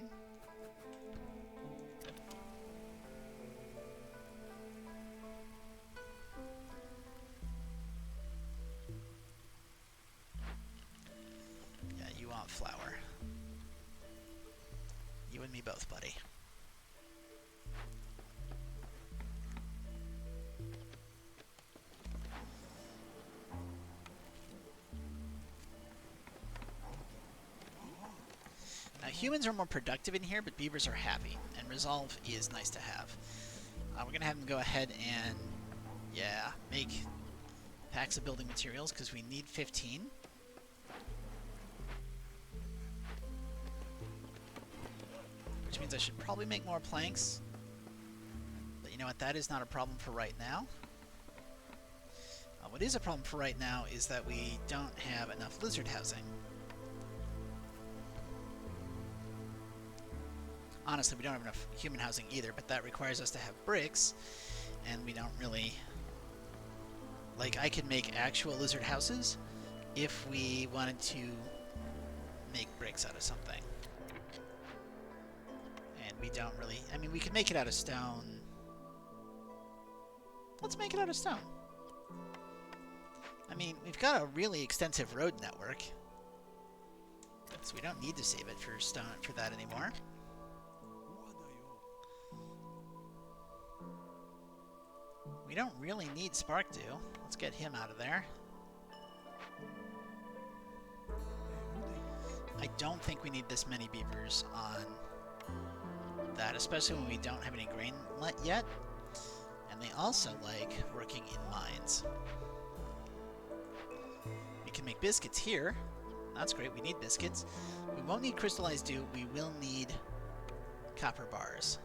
Yeah, you want flour. You and me both, buddy. Now, humans are more productive in here, but beavers are happy, and resolve is nice to have. We're going to have them go ahead and, yeah, make packs of building materials, because we need 15. Which means I should probably make more planks. But you know what, that is not a problem for right now. What is a problem for right now is that we don't have enough lizard housing. Honestly, we don't have enough human housing either, but that requires us to have bricks, and we don't really... Like, I could make actual lizard houses if we wanted to make bricks out of something. And we don't really... I mean, we could make it out of stone. Let's make it out of stone. I mean, we've got a really extensive road network, so we don't need to save it for stone for that anymore. We don't really need Sparkdew. Let's get him out of there. I don't think we need this many beavers on that, especially when we don't have any grain yet. And they also like working in mines. We can make biscuits here. That's great, we need biscuits. We won't need crystallized dew, we will need copper bars.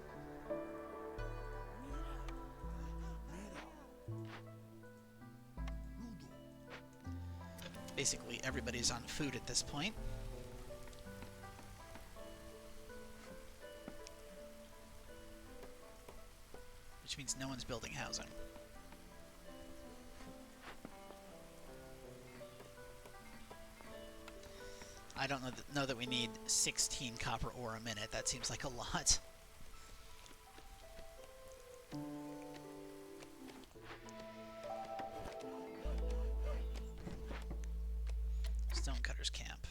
Basically, everybody's on food at this point. Which means no one's building housing. I don't know that we need 16 copper ore a minute. That seems like a lot. Stonecutters Camp.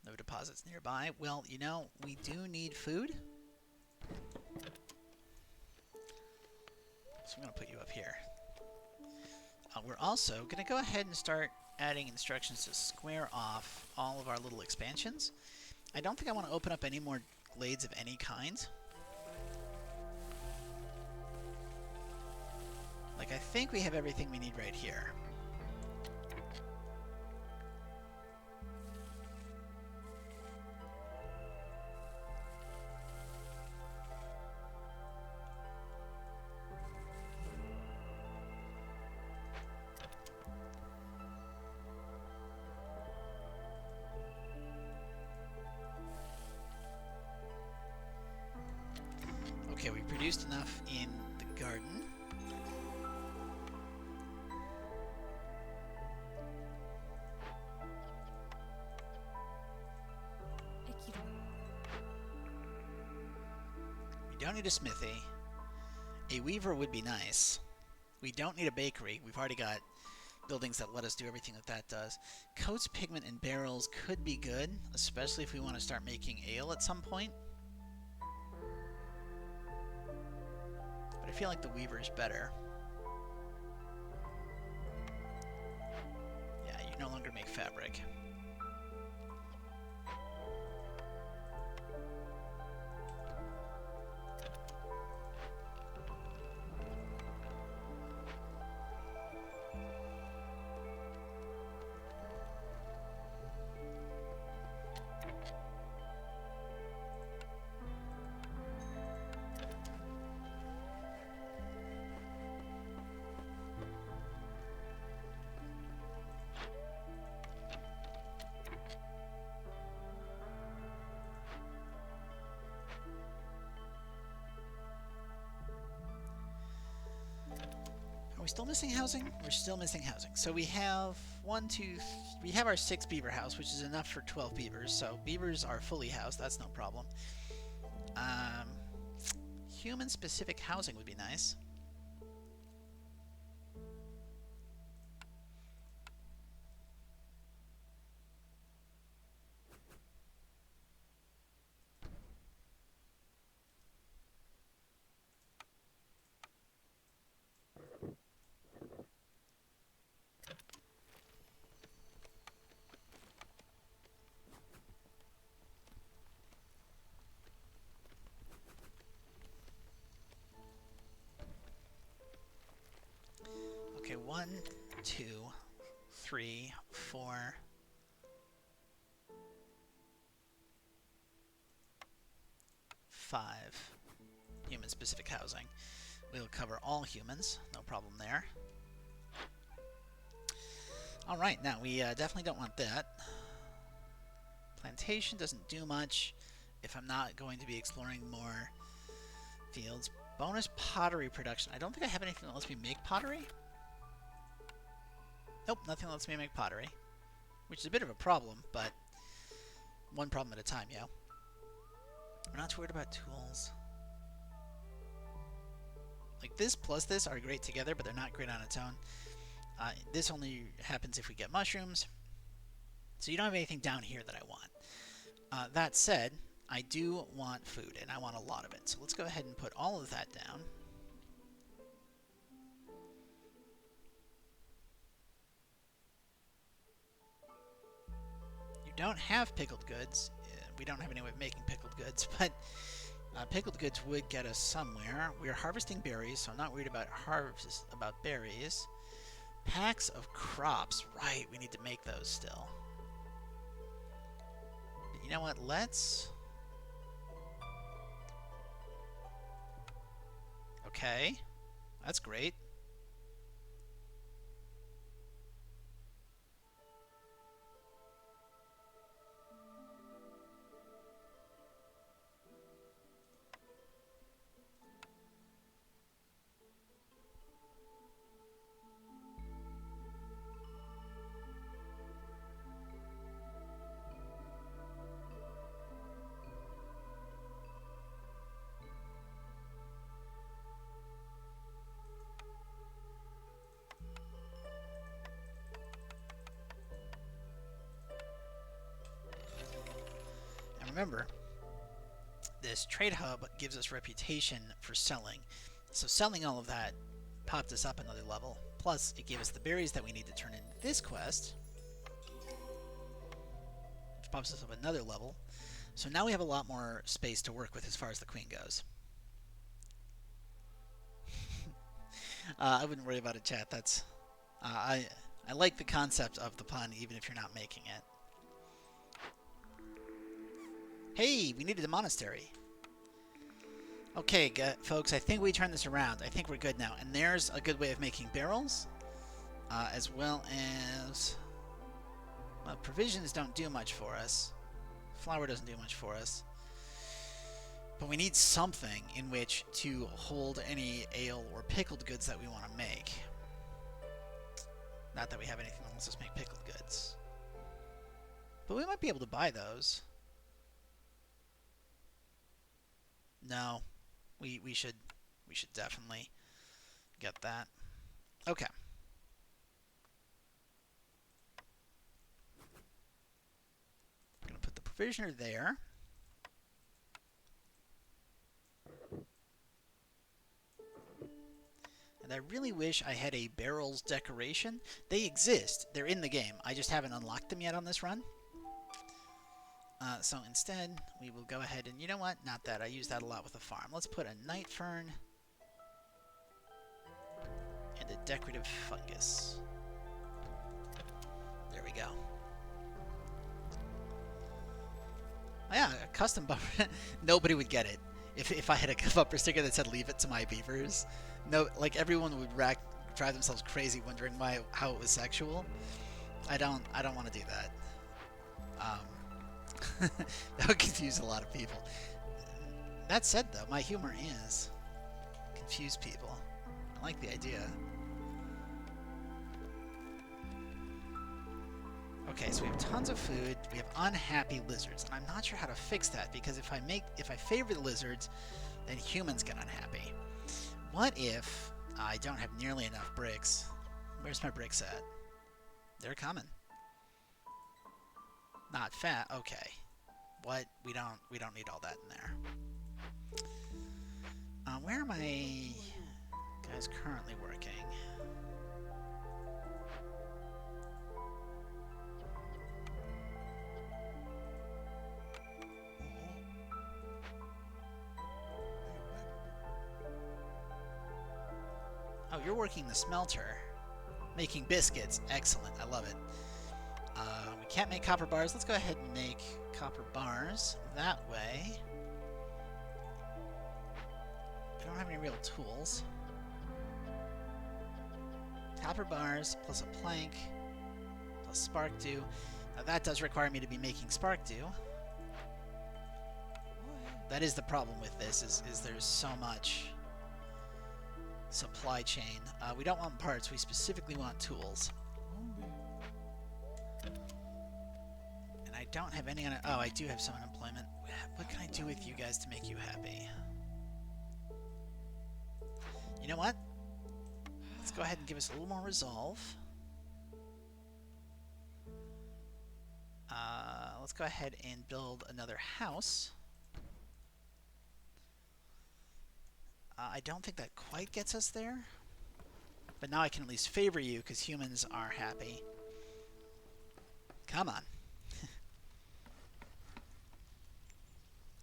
No deposits nearby. Well, you know, we do need food. So I'm going to put you up here. We're also going to go ahead and start adding instructions to square off all of our little expansions. I don't think I want to open up any more glades of any kind. Like, I think we have everything we need right here. produced enough in the garden. We don't need a smithy. A weaver would be nice. We don't need a bakery. We've already got buildings that let us do everything that that does. Coats, pigment, and barrels could be good, especially if we want to start making ale at some point. But I feel like the weaver is better. Yeah, you no longer make fabric. Are we still missing housing? We're still missing housing. So we have we have our 6 beaver house, which is enough for 12 beavers. So beavers are fully housed. That's no problem. Human-specific housing would be nice. Okay, 1, 2, 3, 4. 5 human-specific housing. We'll cover all humans, no problem there. Alright, now we definitely don't want that. Plantation doesn't do much if I'm not going to be exploring more fields. Bonus pottery production. I don't think I have anything that lets me make pottery. Nope, nothing lets me make pottery. Which is a bit of a problem, but one problem at a time, yo. We're not too worried about tools. Like this plus this are great together, but they're not great on its own. This only happens if we get mushrooms. So you don't have anything down here that I want. That said, I do want food, and I want a lot of it. So let's go ahead and put all of that down. You don't have pickled goods. We don't have any way of making pickled goods, but pickled goods would get us somewhere. We're harvesting berries, so I'm not worried about berries. Packs of crops. Right, we need to make those still. But you know what? Let's... Okay. That's great. Remember, this trade hub gives us reputation for selling. So selling all of that popped us up another level. Plus, it gave us the berries that we need to turn into this quest, which pops us up another level. So now we have a lot more space to work with as far as the queen goes. I wouldn't worry about it, chat. That's I like the concept of the pun, even if you're not making it. Hey, we needed a monastery. Okay, folks, I think we turned this around. I think we're good now. And there's a good way of making barrels, as well as... Well, provisions don't do much for us. Flour doesn't do much for us. But we need something in which to hold any ale or pickled goods that we want to make. Not that we have anything that lets us make pickled goods. But we might be able to buy those. No. We should definitely get that. Okay. I'm going to put the provisioner there. And I really wish I had a barrels decoration. They exist. They're in the game. I just haven't unlocked them yet on this run. So instead, we will go ahead and, you know what? Not that. I use that a lot with the farm. Let's put a night fern and a decorative fungus. There we go. Oh, yeah, a custom bumper. Nobody would get it if I had a bumper sticker that said "Leave it to my beavers." No, like everyone would drive themselves crazy wondering how it was sexual. I don't want to do that. That would confuse a lot of people. That said, though, my humor is confuse people. I like the idea. Okay, so we have tons of food. We have unhappy lizards, and I'm not sure how to fix that because if I favor the lizards, then humans get unhappy. What if I don't have nearly enough bricks? Where's my bricks at? They're coming. Not fat. Okay. What? We don't need all that in there. Where are my guys currently working? Oh, you're working the smelter. Making biscuits. Excellent. I love it. We can't make copper bars. Let's go ahead and make copper bars. That way. I don't have any real tools. Copper bars plus a plank plus spark dew. Now that does require me to be making spark dew. That is the problem with this, is there's so much supply chain. We don't want parts, we specifically want tools. And I don't have any oh, I do have some unemployment. What can I do with you guys to make you happy? You know what? Let's go ahead and give us a little more resolve. Let's go ahead and build another house. I don't think that quite gets us there. But now I can at least favor you because humans are happy. Come on.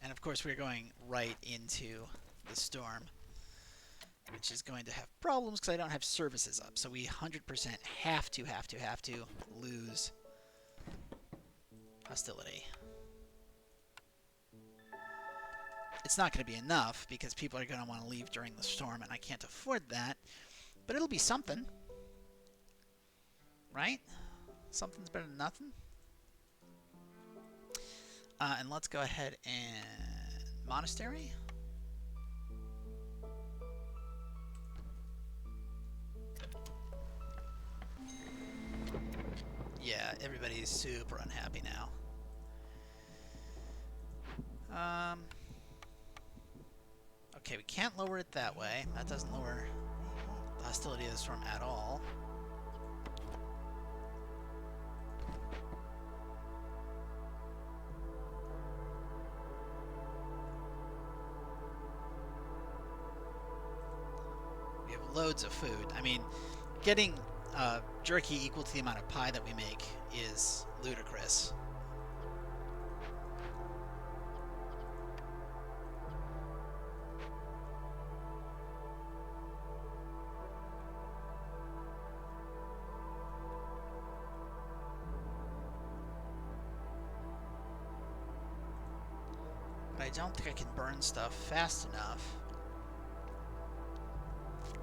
And of course we're going right into the storm, which is going to have problems because I don't have services up. So we 100% have to lose hostility. It's not going to be enough because people are going to want to leave during the storm, and I can't afford that. But it'll be something. Right? Something's better than nothing. And let's go ahead and monastery. Yeah, everybody's super unhappy now. Okay, we can't lower it that way. That doesn't lower the hostility of the storm at all. We have loads of food. I mean, getting jerky equal to the amount of pie that we make is ludicrous. But I don't think I can burn stuff fast enough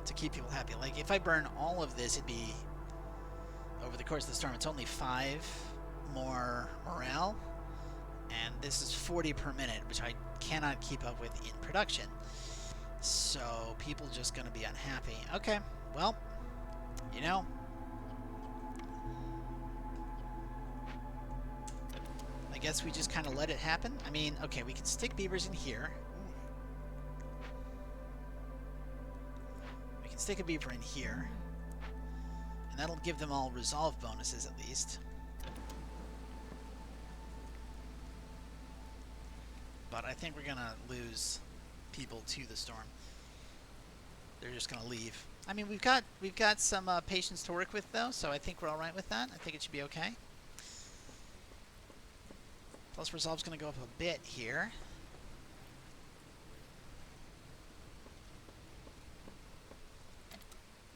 to keep people happy. Like, if I burn all of this, it'd be, over the course of the storm, it's only 5 more morale, and this is 40 per minute, which cannot keep up with in production. So people just going to be unhappy. Okay, well, you know, I guess we just kind of let it happen. I mean, okay, we can stick beavers in here. We can stick a beaver in here. And that'll give them all resolve bonuses at least. But I think we're going to lose people to the storm. They're just going to leave. I mean, we've got some patience to work with, though, so I think we're all right with that. I think it should be okay. Plus, resolve's going to go up a bit here.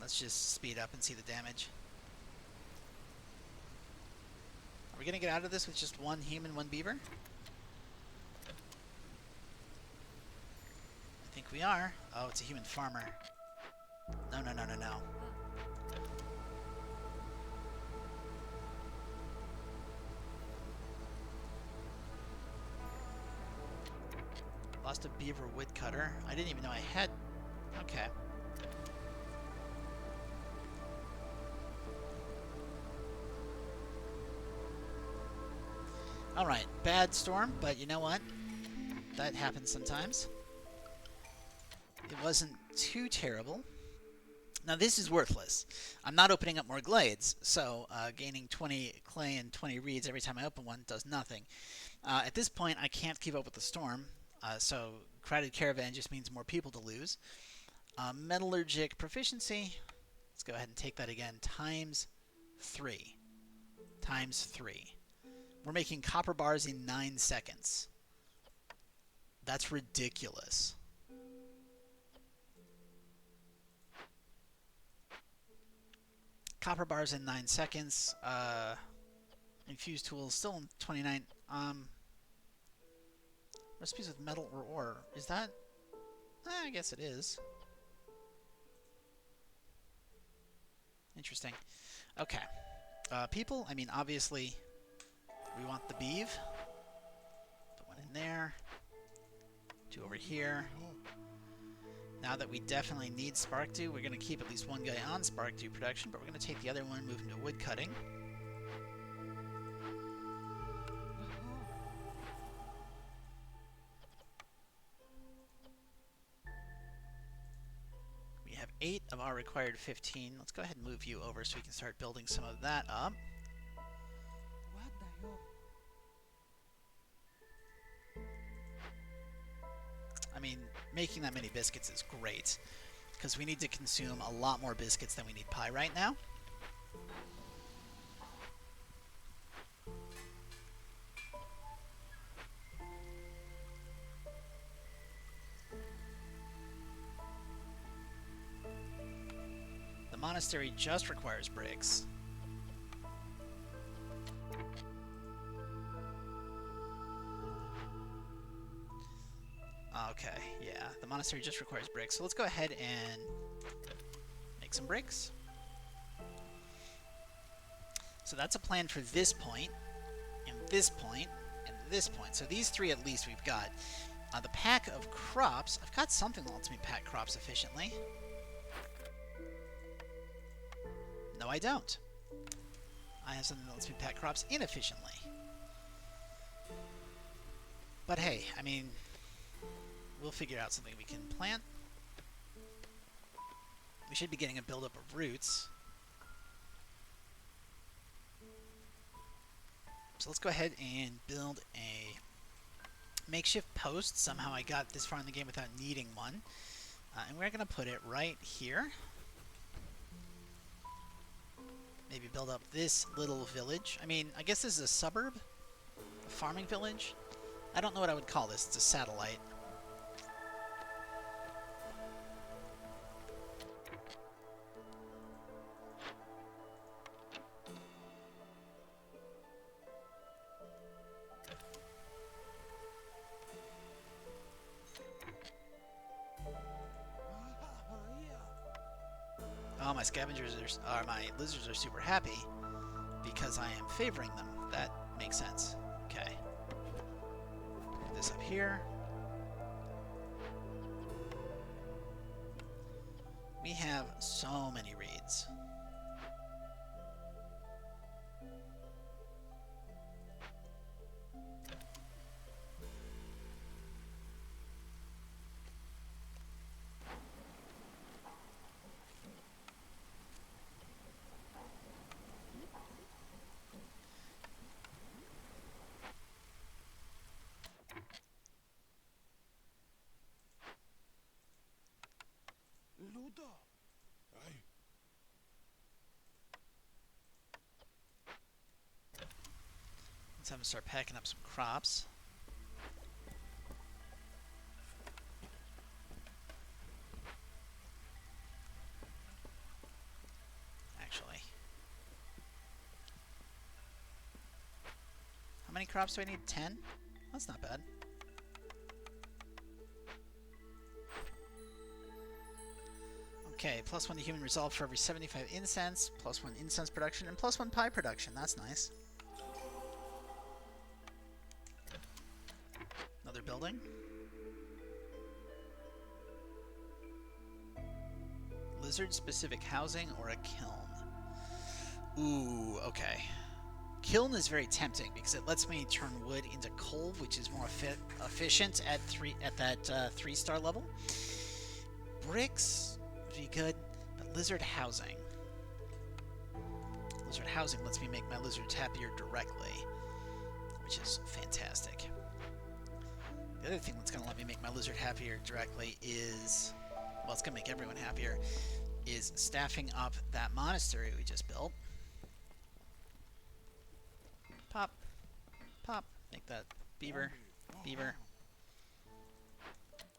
Let's just speed up and see the damage. Are we going to get out of this with just one human, one beaver? I think we are. Oh, it's a human farmer. No, no, no, no, no. Lost a beaver woodcutter. I didn't even know I had... Okay. Alright, bad storm, but you know what? That happens sometimes. It wasn't too terrible. Now this is worthless. I'm not opening up more glades, so gaining 20 clay and 20 reeds every time I open one does nothing. At this point, I can't keep up with the storm, so crowded caravan just means more people to lose. Metallurgic proficiency, let's go ahead and take that again, times 3. Times 3. We're making copper bars in 9 seconds. That's ridiculous. Copper bars in 9 seconds. Infused tools still in 29. Recipes with metal or ore. Is that? I guess it is. Interesting. Okay. People, I mean, obviously, we want the beeve. Put one in there. 2 over here. Now that we definitely need spark dew, we're going to keep at least one guy on spark dew production, but we're going to take the other one, move him to wood cutting. We have 8 of our required 15. Let's go ahead and move you over so we can start building some of that up. I mean, making that many biscuits is great, because we need to consume a lot more biscuits than we need pie right now. The monastery just requires bricks. Okay, yeah, the monastery just requires bricks. So let's go ahead and make some bricks. So that's a plan for this point, and this point, and this point. So these 3 at least we've got. The pack of crops, I've got something that lets me pack crops efficiently. No, I don't. I have something that lets me pack crops inefficiently. But hey, I mean, we'll figure out something we can plant. We should be getting a buildup of roots. So let's go ahead and build a makeshift post. Somehow I got this far in the game without needing one. And we're going to put it right here. Maybe build up this little village. I mean, I guess this is a suburb? A farming village? I don't know what I would call this. It's a satellite. Oh, my scavengers are, my lizards are super happy because I am favoring them. That makes sense. Okay. Put this up here. We have so many reeds. Let's have them start packing up some crops. Actually. How many crops do I need? 10? That's not bad. Okay, +1 to human resolve for every 75 incense, +1 incense production, and +1 pie production. That's nice. Another building. Lizard-specific housing or a kiln. Ooh, okay. Kiln is very tempting because it lets me turn wood into coal, which is more efficient at that 3-star level. Bricks would be good, but lizard housing. Lizard housing lets me make my lizards happier directly, which is fantastic. The other thing that's going to let me make my lizard happier directly is, well, it's going to make everyone happier, is staffing up that monastery we just built. Pop. Pop. Make that beaver. Beaver.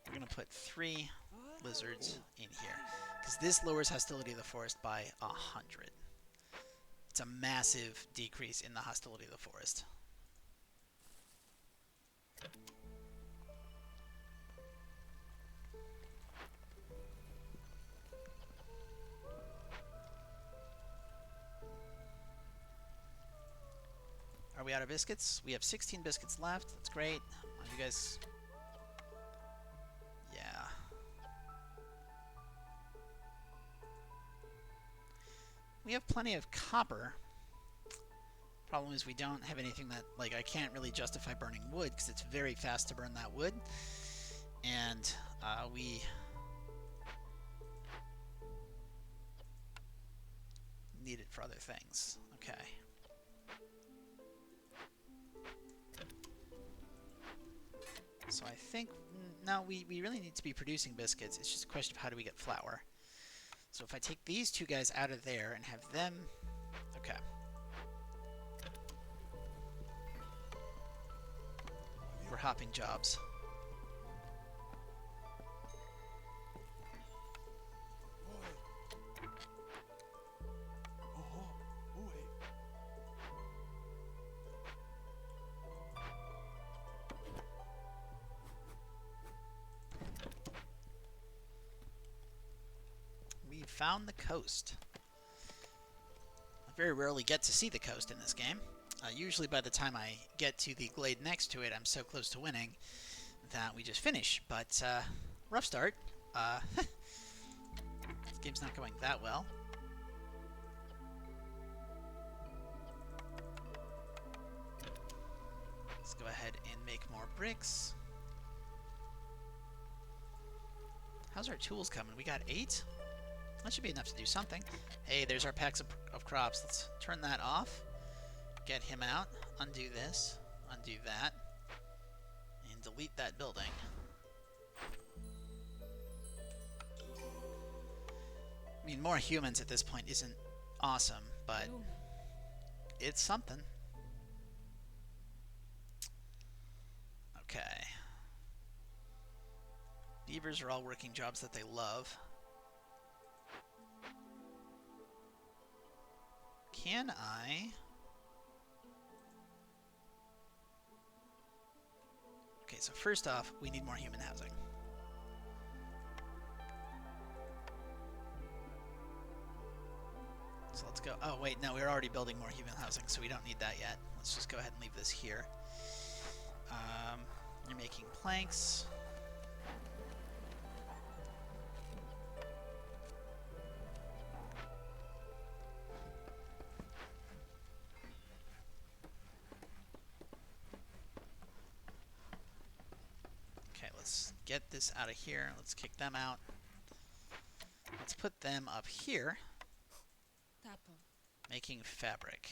We're going to put 3 lizards in here, because this lowers hostility of the forest by 100. It's a massive decrease in the hostility of the forest. Are we out of biscuits? We have 16 biscuits left. That's great. You guys... Yeah. We have plenty of copper. Problem is we don't have anything that... Like, I can't really justify burning wood because it's very fast to burn that wood. And we... need it for other things. Okay. So I think, no, we really need to be producing biscuits. It's just a question of how do we get flour. So if I take these 2 guys out of there and have them... Okay. We're hopping jobs. Found the coast. I very rarely get to see the coast in this game. Usually by the time I get to the glade next to it, I'm so close to winning that we just finish. But rough start. This game's not going that well. Let's go ahead and make more bricks. How's our tools coming? We got 8? That should be enough to do something. Hey, there's our packs of crops. Let's turn that off. Get him out. Undo this. Undo that. And delete that building. I mean, more humans at this point isn't awesome, but it's something. Okay. Beavers are all working jobs that they love. Can I... Okay, so first off, we need more human housing. So let's go... Oh, wait, no, we're already building more human housing, so we don't need that yet. Let's just go ahead and leave this here. You're making planks. let's get this out of here. Let's kick them out. Let's put them up here. Making fabric.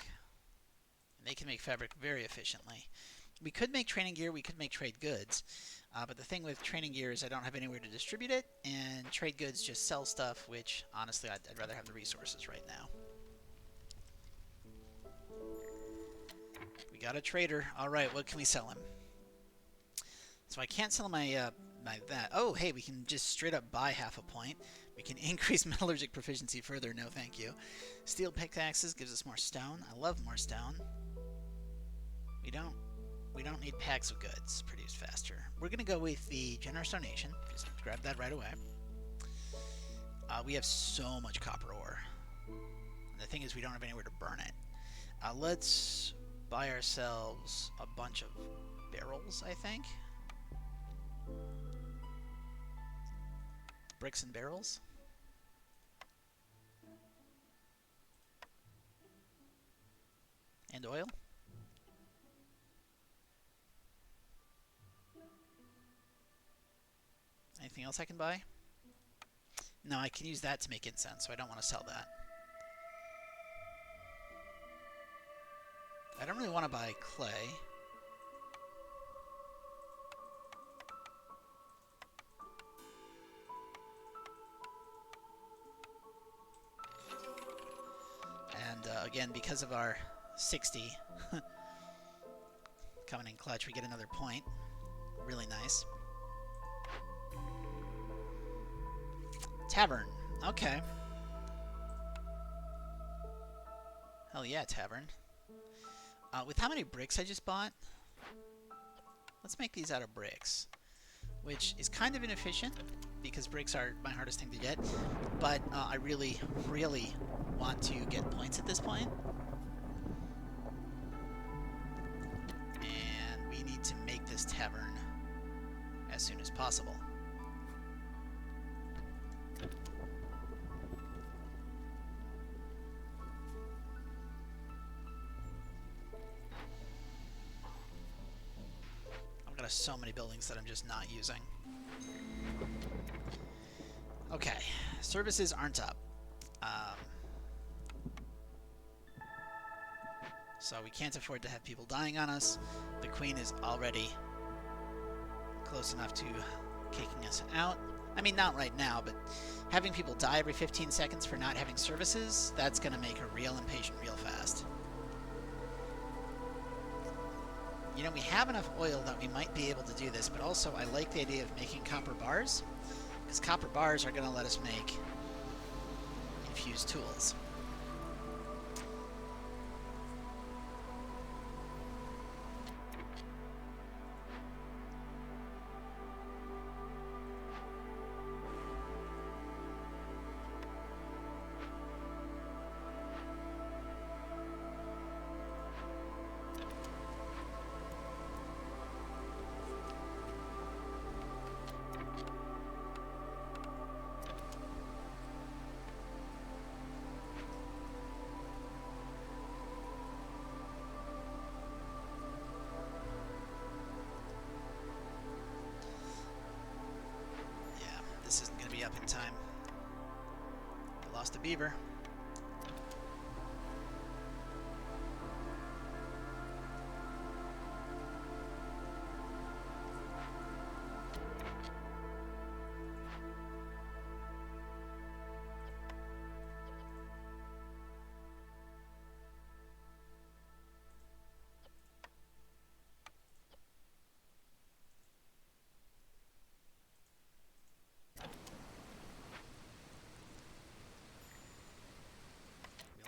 And they can make fabric very efficiently. We could make training gear, we could make trade goods. But the thing with training gear is I don't have anywhere to distribute it, and trade goods just sell stuff, which, honestly, I'd rather have the resources right now. We got a trader. Alright, what can we sell him? So I can't sell my that. Oh, hey, we can just straight up buy half a point. We can increase metallurgic proficiency further. No, thank you. Steel pickaxes gives us more stone. I love more stone. We don't need packs of goods produced faster. We're going to go with the generous donation. Just grab that right away. We have so much copper ore. And the thing is, we don't have anywhere to burn it. Let's buy ourselves a bunch of barrels, I think. Bricks and barrels. And oil. Anything else I can buy? No, I can use that to make incense, so I don't want to sell that. I don't really want to buy clay. And again, because of our 60 coming in clutch, we get another point. Really nice. Tavern. Okay. Hell yeah, tavern. With how many bricks I just bought, let's make these out of bricks. Which is kind of inefficient, because bricks are my hardest thing to get. But I really, really want to get points at this point. And we need to make this tavern as soon as possible. I've got so many buildings that I'm just not using. Okay, services aren't up. So we can't afford to have people dying on us. The queen is already close enough to kicking us out. I mean, not right now, but having people die every 15 seconds for not having services, that's going to make her real impatient real fast. You know, we have enough oil that we might be able to do this, but also I like the idea of making copper bars, because copper bars are going to let us make infused tools. This isn't going to be up in time. I lost a beaver.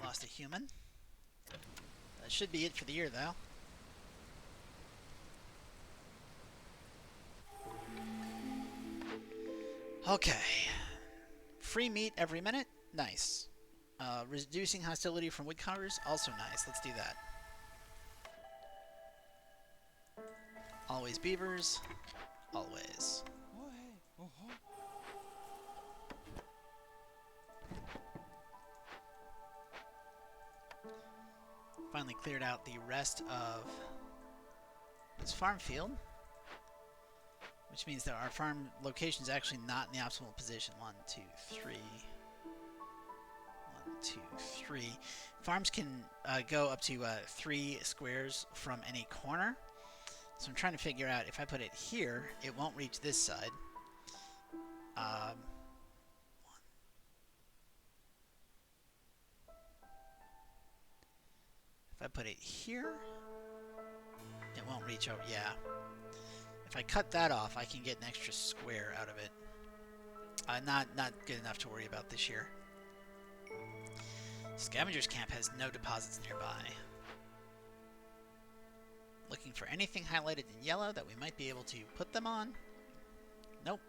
Lost a human. That should be it for the year, though. Okay. Free meat every minute? Nice. Reducing hostility from woodcutters? Also nice. Let's do that. Always beavers. Always. Finally cleared out the rest of this farm field. which means that our farm location is actually not in the optimal position. 1, 2, 3. 1, 2, 3. Farms can go up to 3 squares from any corner. So I'm trying to figure out if I put it here, it won't reach this side. If I put it here, it won't reach over. Yeah. If I cut that off, I can get an extra square out of it. Not good enough to worry about this year. Scavenger's Camp has no deposits nearby. Looking for anything highlighted in yellow that we might be able to put them on. Nope.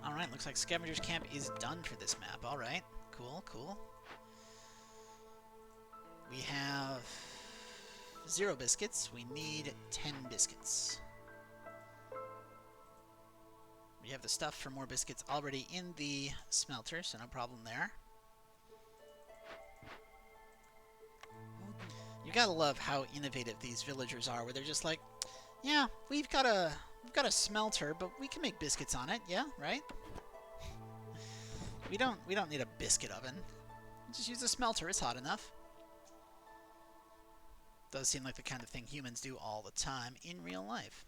Alright, looks like Scavenger's Camp is done for this map. Alright, cool, cool. We have 0 biscuits. We need 10 biscuits. We have the stuff for more biscuits already in the smelter, so no problem there. You gotta love how innovative these villagers are, where they're just like, yeah, we've got a smelter, but we can make biscuits on it, yeah, right? We don't need a biscuit oven. Just use a smelter, it's hot enough. Does seem like the kind of thing humans do all the time in real life.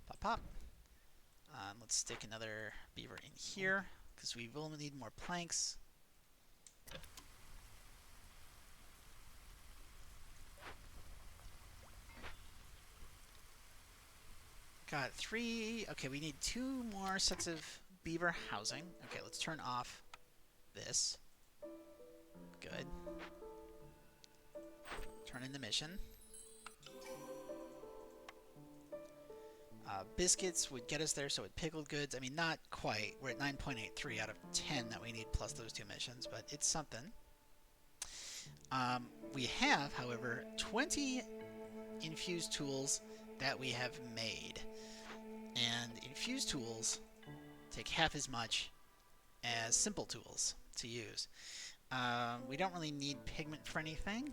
Pop, pop. Let's stick another beaver in here, because we will need more planks. Got 3. Okay, we need 2 more sets of beaver housing. Okay, let's turn off this. Good. Turn in the mission. Biscuits would get us there, so with pickled goods, I mean, not quite. We're at 9.83 out of 10 that we need, plus those 2 missions, but it's something. We have, however, 20 infused tools that we have made. And infused tools take half as much as simple tools to use. We don't really need pigment for anything.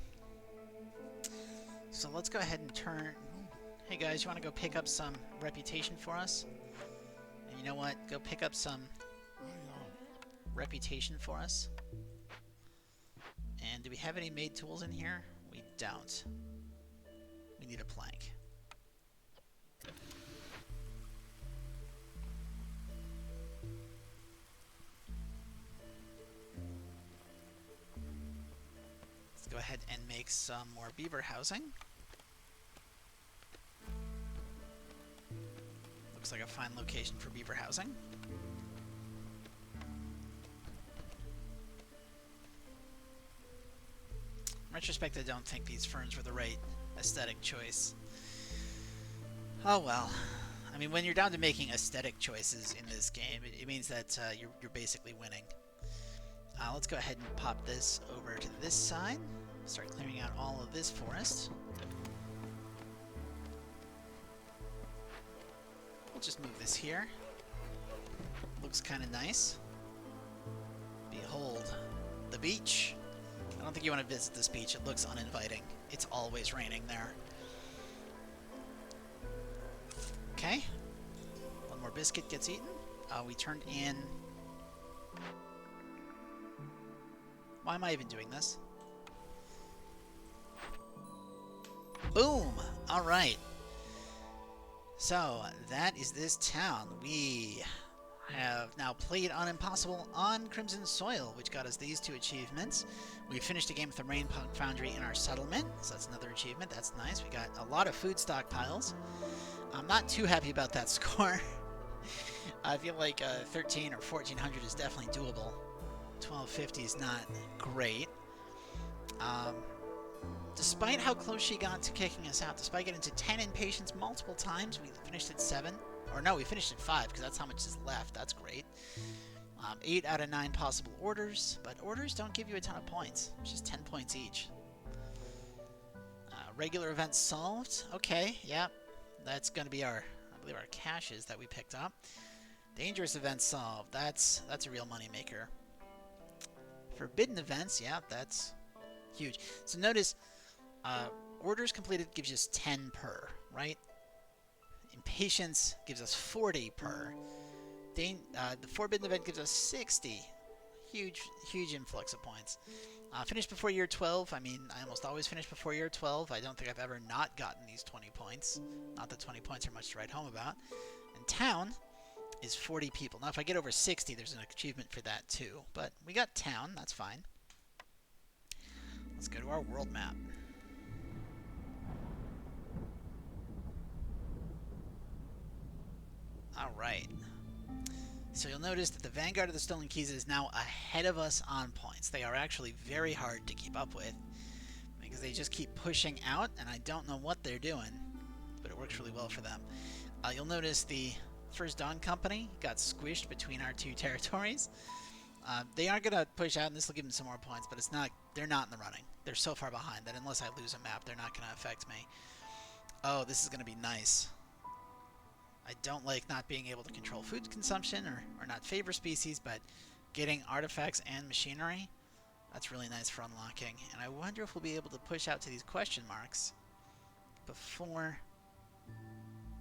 So let's go ahead and turn... Hey guys, you want to go pick up some reputation for us? And you know what? Go pick up some reputation for us. And do we have any made tools in here? We don't. We need a plank. Let's go ahead and make some more beaver housing. Looks like a fine location for beaver housing. In retrospect, I don't think these ferns were the right aesthetic choice. Oh well. I mean, when you're down to making aesthetic choices in this game, it means that you're basically winning. Let's go ahead and pop this over to this side. Start clearing out all of this forest. We'll just move this here. Looks kind of nice. Behold, the beach. I don't think you want to visit this beach. It looks uninviting. It's always raining there. Okay. One more biscuit gets eaten. We turned in... Why am I even doing this? Boom! Alright. So, that is this town. We have now played on Impossible on Crimson Soil, which got us these 2 achievements. We finished a game with the Rainpunk Foundry in our settlement, so that's another achievement. That's nice. We got a lot of food stockpiles. I'm not too happy about that score. I feel like 13 or 1400 is definitely doable. 1250 is not great. Despite how close she got to kicking us out, despite getting to 10 impatience multiple times, we finished at 7. Or no, we finished at 5, because that's how much is left. That's great. 8 out of 9 possible orders, but orders don't give you a ton of points. It's just 10 points each. Regular events solved. Okay, yeah. That's going to be our, I believe, our caches that we picked up. Dangerous events solved. That's a real money maker. Forbidden events, yeah, that's huge. So notice, orders completed gives us 10 per, right? Impatience gives us 40 per. The Forbidden Event gives us 60. Huge influx of points. Finish before year 12. I mean, I almost always finish before year 12. I don't think I've ever not gotten these 20 points. Not that 20 points are much to write home about. And Town is 40 people. Now, if I get over 60, there's an achievement for that too. But we got Town. That's fine. Let's go to our world map. Alright. So you'll notice that the Vanguard of the Stolen Keys is now ahead of us on points. They are actually very hard to keep up with because they just keep pushing out, and I don't know what they're doing, but it works really well for them. You'll notice the First Dawn Company got squished between our two territories. They are going to push out, and this will give them some more points, but they're not in the running. They're so far behind that unless I lose a map, they're not going to affect me. Oh, this is going to be nice. I don't like not being able to control food consumption or not favor species, but getting artifacts and machinery, that's really nice for unlocking. And I wonder if we'll be able to push out to these question marks before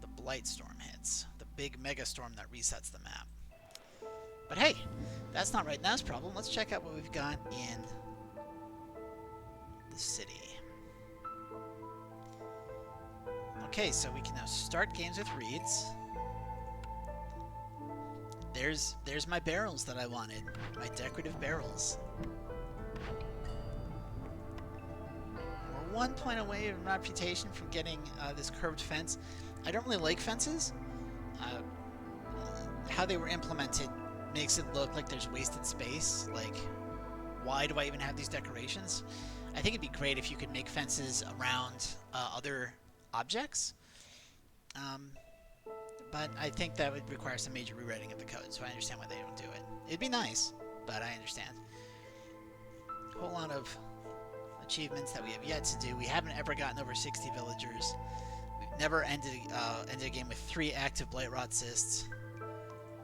the Blight Storm hits, the big mega storm that resets the map. But hey, that's not right now's problem. Let's check out what we've got in the city. Okay, so we can now start games with reeds. There's my barrels that I wanted, my decorative barrels. We're 1 point away from reputation from getting this curved fence. I don't really like fences. How they were implemented makes it look like there's wasted space. Like, why do I even have these decorations? I think it'd be great if you could make fences around other objects. But I think that would require some major rewriting of the code, so I understand why they don't do it. It'd be nice, but I understand. A whole lot of achievements that we have yet to do. We haven't ever gotten over 60 villagers. We've never ended a game with 3 active Blightrot cysts.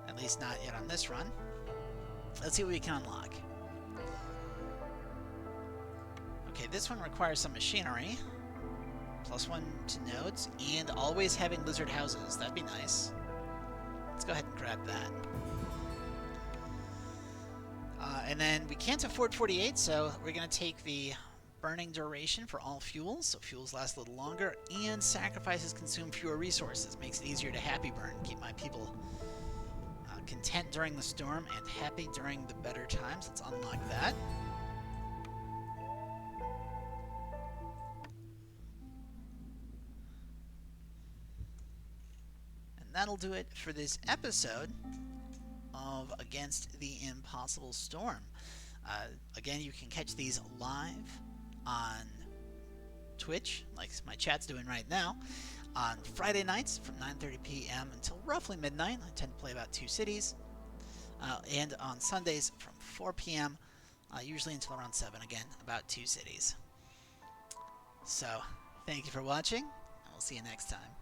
At least not yet on this run. Let's see what we can unlock. Okay, this one requires some machinery. +1 to nodes, and always having lizard houses. That'd be nice. Let's go ahead and grab that. And then we can't afford 48, so we're going to take the burning duration for all fuels, so fuels last a little longer, and sacrifices consume fewer resources. Makes it easier to happy burn, keep my people content during the storm and happy during the better times. Let's unlock that. That'll do it for this episode of Against the Impossible Storm. Again, you can catch these live on Twitch, like my chat's doing right now, on Friday nights from 9:30 p.m. until roughly midnight. I tend to play about 2 cities. And on Sundays from 4 p.m., usually until around 7, again, about 2 cities. So, thank you for watching, and we'll see you next time.